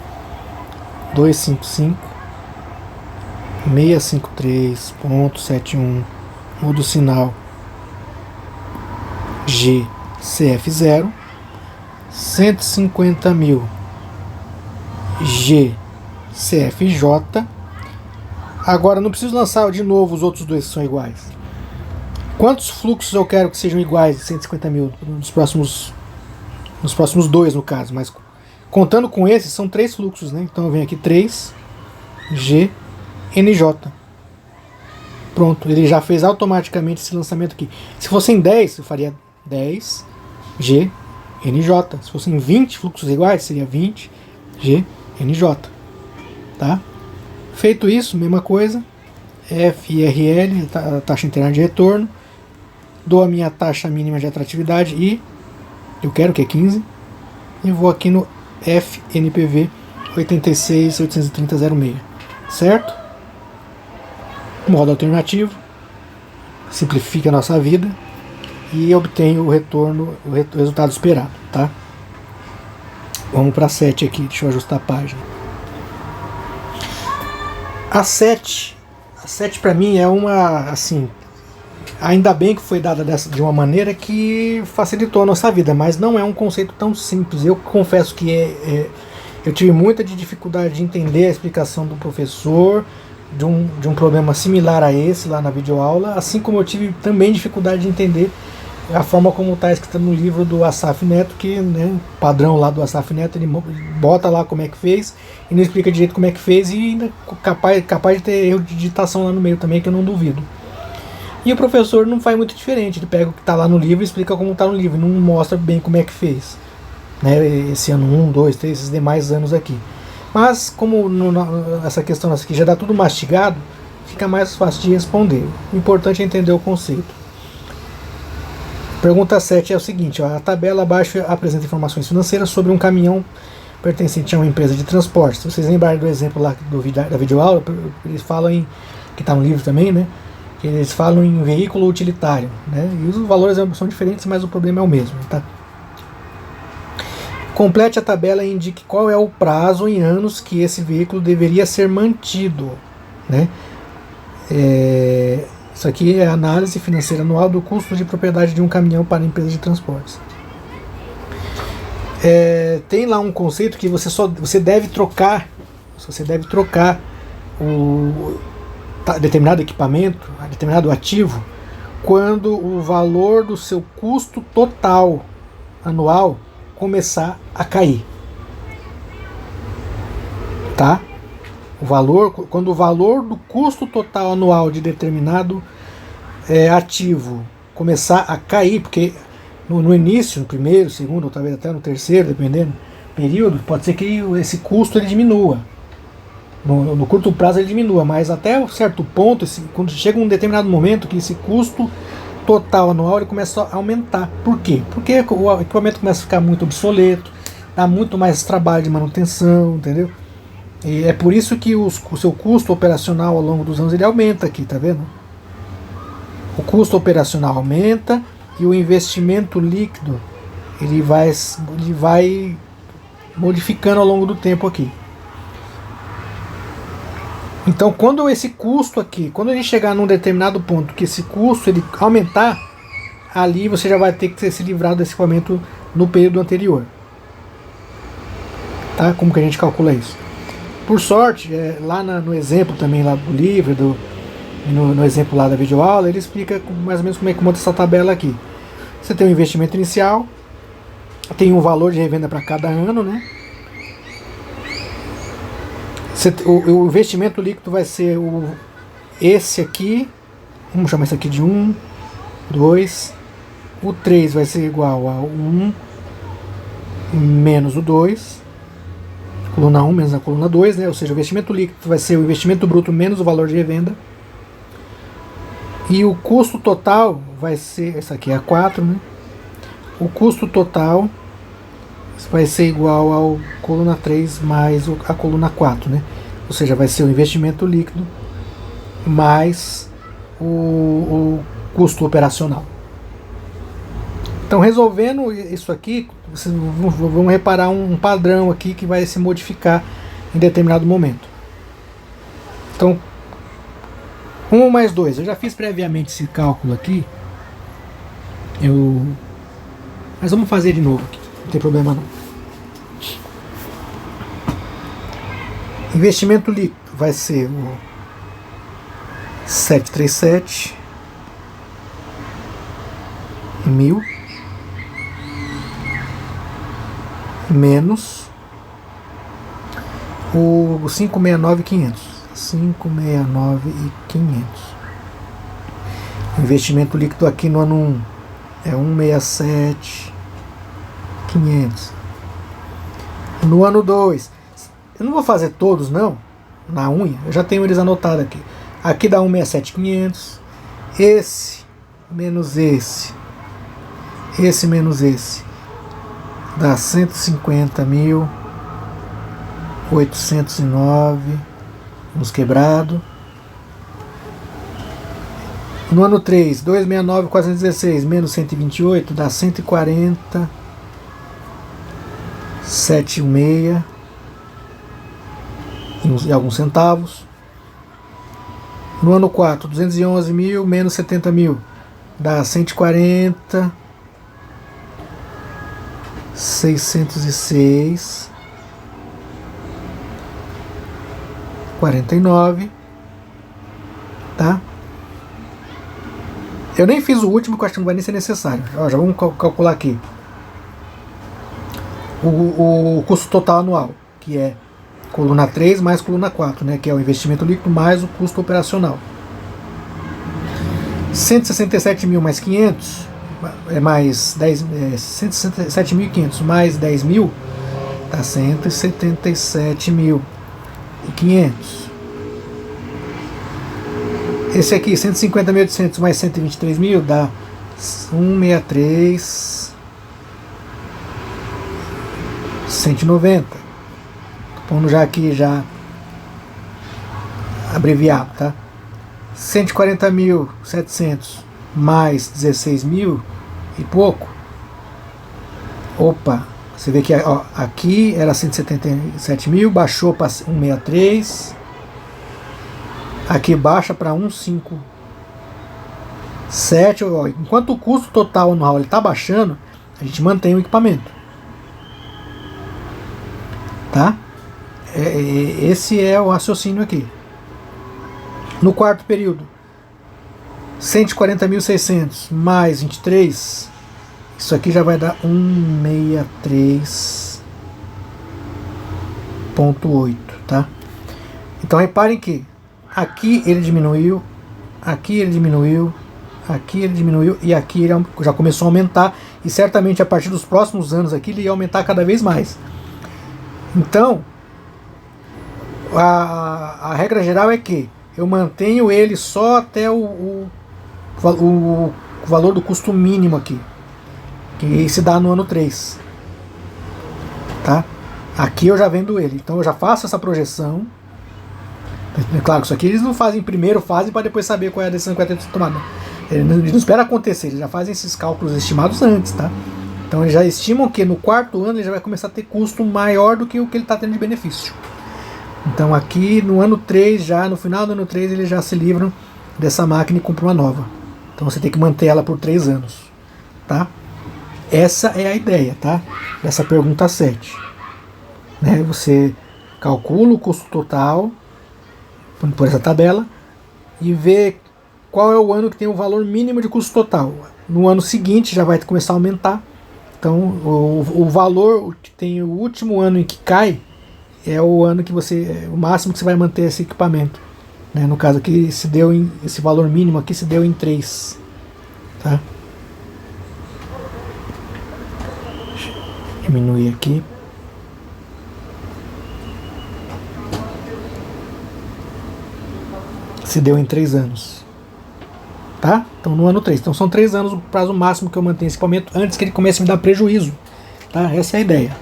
255 653.71, mudo o sinal G, CF0, 150 mil G, CFJ. Agora não preciso lançar de novo os outros 2 que são iguais. Quantos fluxos eu quero que sejam iguais de 150 mil nos próximos 2 no caso, mas contando com esses são 3 fluxos, né? Então eu venho aqui 3 G, NJ. Pronto, ele já fez automaticamente esse lançamento aqui. Se fossem 10, eu faria 10 G, NJ. Se fossem 20 fluxos iguais, seria 20 G, NJ. Tá? Feito isso, mesma coisa. FIRL, a taxa interna de retorno. Dou a minha taxa mínima de atratividade e eu quero que é 15. E vou aqui no FNPV 86.830,06. Certo? Modo alternativo. Simplifica a nossa vida. E obtenho o retorno, o resultado esperado. Tá? Vamos para a 7 aqui. Deixa eu ajustar a página. A 7 para mim é uma, assim, ainda bem que foi dada de uma maneira que facilitou a nossa vida, mas não é um conceito tão simples. Eu confesso que eu tive muita dificuldade de entender a explicação do professor de um problema similar a esse lá na videoaula, assim como eu tive também dificuldade de entender a forma como está escrita no livro do Asaf Neto, que, né, padrão lá do Asaf Neto, ele bota lá como é que fez e não explica direito como é que fez, e ainda capaz de ter erro de digitação lá no meio também, que eu não duvido. E o professor não faz muito diferente, ele pega o que está lá no livro e explica como está no livro, não mostra bem como é que fez, né, esse ano 1, 2, 3, esses demais anos aqui. Mas como essa questão aqui já dá tudo mastigado, fica mais fácil de responder. O importante é entender o conceito. Pergunta 7 é o seguinte, ó, a tabela abaixo apresenta informações financeiras sobre um caminhão pertencente a uma empresa de transporte. Se vocês lembrarem do exemplo lá da videoaula, eles falam em, que está no livro também, né? Que eles falam em veículo utilitário, né? E os valores são diferentes, mas o problema é o mesmo, tá? Complete a tabela e indique qual é o prazo em anos que esse veículo deveria ser mantido, né? Isso aqui é a análise financeira anual do custo de propriedade de um caminhão para a empresa de transportes. Tem lá um conceito que você deve trocar o determinado equipamento, determinado ativo, quando o valor do seu custo total anual começar a cair, tá? Quando o valor do custo total anual de determinado ativo começar a cair, porque no início, no primeiro, segundo, ou talvez até no terceiro, dependendo do período, pode ser que esse custo ele diminua. No curto prazo ele diminua, mas até um certo ponto, quando chega um determinado momento que esse custo total anual ele começa a aumentar. Por quê? Porque o equipamento começa a ficar muito obsoleto, dá muito mais trabalho de manutenção, entendeu? E é por isso que o seu custo operacional ao longo dos anos ele aumenta aqui, tá vendo? O custo operacional aumenta e o investimento líquido ele vai modificando ao longo do tempo aqui. Então, quando esse custo aqui, quando a gente chegar num determinado ponto que esse custo ele aumentar, ali você já vai ter que se livrar desse equipamento no período anterior. Tá? Como que a gente calcula isso? Por sorte, lá no exemplo também lá do livro, no exemplo lá da videoaula, ele explica mais ou menos como é que monta essa tabela aqui. Você tem um investimento inicial, tem um valor de revenda para cada ano, né? O investimento líquido vai ser esse aqui, vamos chamar isso aqui de 1, 2, o 3 vai ser igual a 1 menos o 2, coluna 1 menos a coluna 2, né? Ou seja, o investimento líquido vai ser o investimento bruto menos o valor de revenda. E o custo total vai ser, essa aqui é a 4, né? O custo total vai ser igual ao coluna 3 mais a coluna 4, né? Ou seja, vai ser o investimento líquido mais o custo operacional. Então, resolvendo isso aqui, vocês vão reparar um padrão aqui que vai se modificar em determinado momento. Então, 1 mais 2, eu já fiz previamente esse cálculo aqui, mas vamos fazer de novo aqui, não tem problema não. Investimento líquido vai ser o 737 mil menos o 569.500. 569.500. Investimento líquido aqui no ano 1 é 167.500. No ano 2, eu não vou fazer todos não, na unha, eu já tenho eles anotados aqui. Aqui dá 167.500. Esse menos esse menos esse dá 150.809, uns quebrado. No ano 3, 269.416 menos 128 dá 140.716 e alguns centavos. No ano 4, 211.000 menos 70.000 dá 140.606 49, tá? Eu nem fiz o último, que eu acho que não vai nem ser necessário. Ó, já vamos calcular aqui. O custo total anual, que é coluna 3 mais coluna 4, né, que é o investimento líquido mais o custo operacional. 167 mil mais 500, mais 10, 167.500 mais 10 mil, dá 177.500. Esse aqui, 150.800 mais 123 mil, dá 190. Tô pondo já aqui, já abreviado, tá? 140.700 mais 16 mil e pouco. Opa, você vê que ó, aqui era 177 mil, baixou para 163. Aqui baixa para 157. Ó, enquanto o custo total anual está baixando, a gente mantém o equipamento. Tá? Esse é o raciocínio aqui. No quarto período, 140.600 mais 23, isso aqui já vai dar 163,8, tá? Então reparem que aqui ele diminuiu, aqui ele diminuiu, aqui ele diminuiu e aqui ele já começou a aumentar, e certamente a partir dos próximos anos aqui ele ia aumentar cada vez mais. Então a regra geral é que eu mantenho ele só até o valor do custo mínimo aqui, que se dá no ano 3, tá? Aqui eu já vendo ele, então eu já faço essa projeção. É claro que isso aqui eles não fazem primeiro, fazem para depois saber qual é a decisão que vai ter tomada. Eles não esperam acontecer, eles já fazem esses cálculos estimados antes, tá? Então eles já estimam que no quarto ano ele já vai começar a ter custo maior do que o que ele está tendo de benefício. Então aqui no ano 3, já no final do ano 3, eles já se livram dessa máquina e compram uma nova. Então você tem que manter ela por 3 anos, tá? Essa é a ideia, tá? Dessa pergunta 7. Né? Você calcula o custo total por essa tabela e vê qual é o ano que tem o valor mínimo de custo total. No ano seguinte já vai começar a aumentar. Então o valor que tem o último ano em que cai é o ano que você, o máximo que você vai manter esse equipamento, né? No caso aqui se deu esse valor mínimo aqui se deu em 3, tá? Diminuir aqui. Se deu em 3 anos, tá? Então no ano 3, então são 3 anos o prazo máximo que eu mantenho esse equipamento antes que ele comece a me dar prejuízo, tá? Essa é a ideia,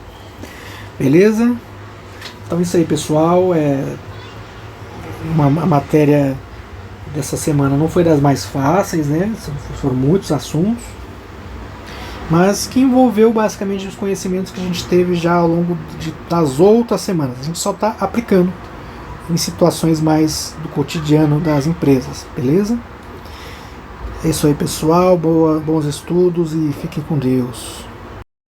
beleza? Então isso aí, pessoal, a matéria dessa semana não foi das mais fáceis, né? Foram muitos assuntos, mas que envolveu basicamente os conhecimentos que a gente teve já ao longo das outras semanas. A gente só está aplicando em situações mais do cotidiano das empresas, beleza? É isso aí, pessoal, bons estudos e fiquem com Deus.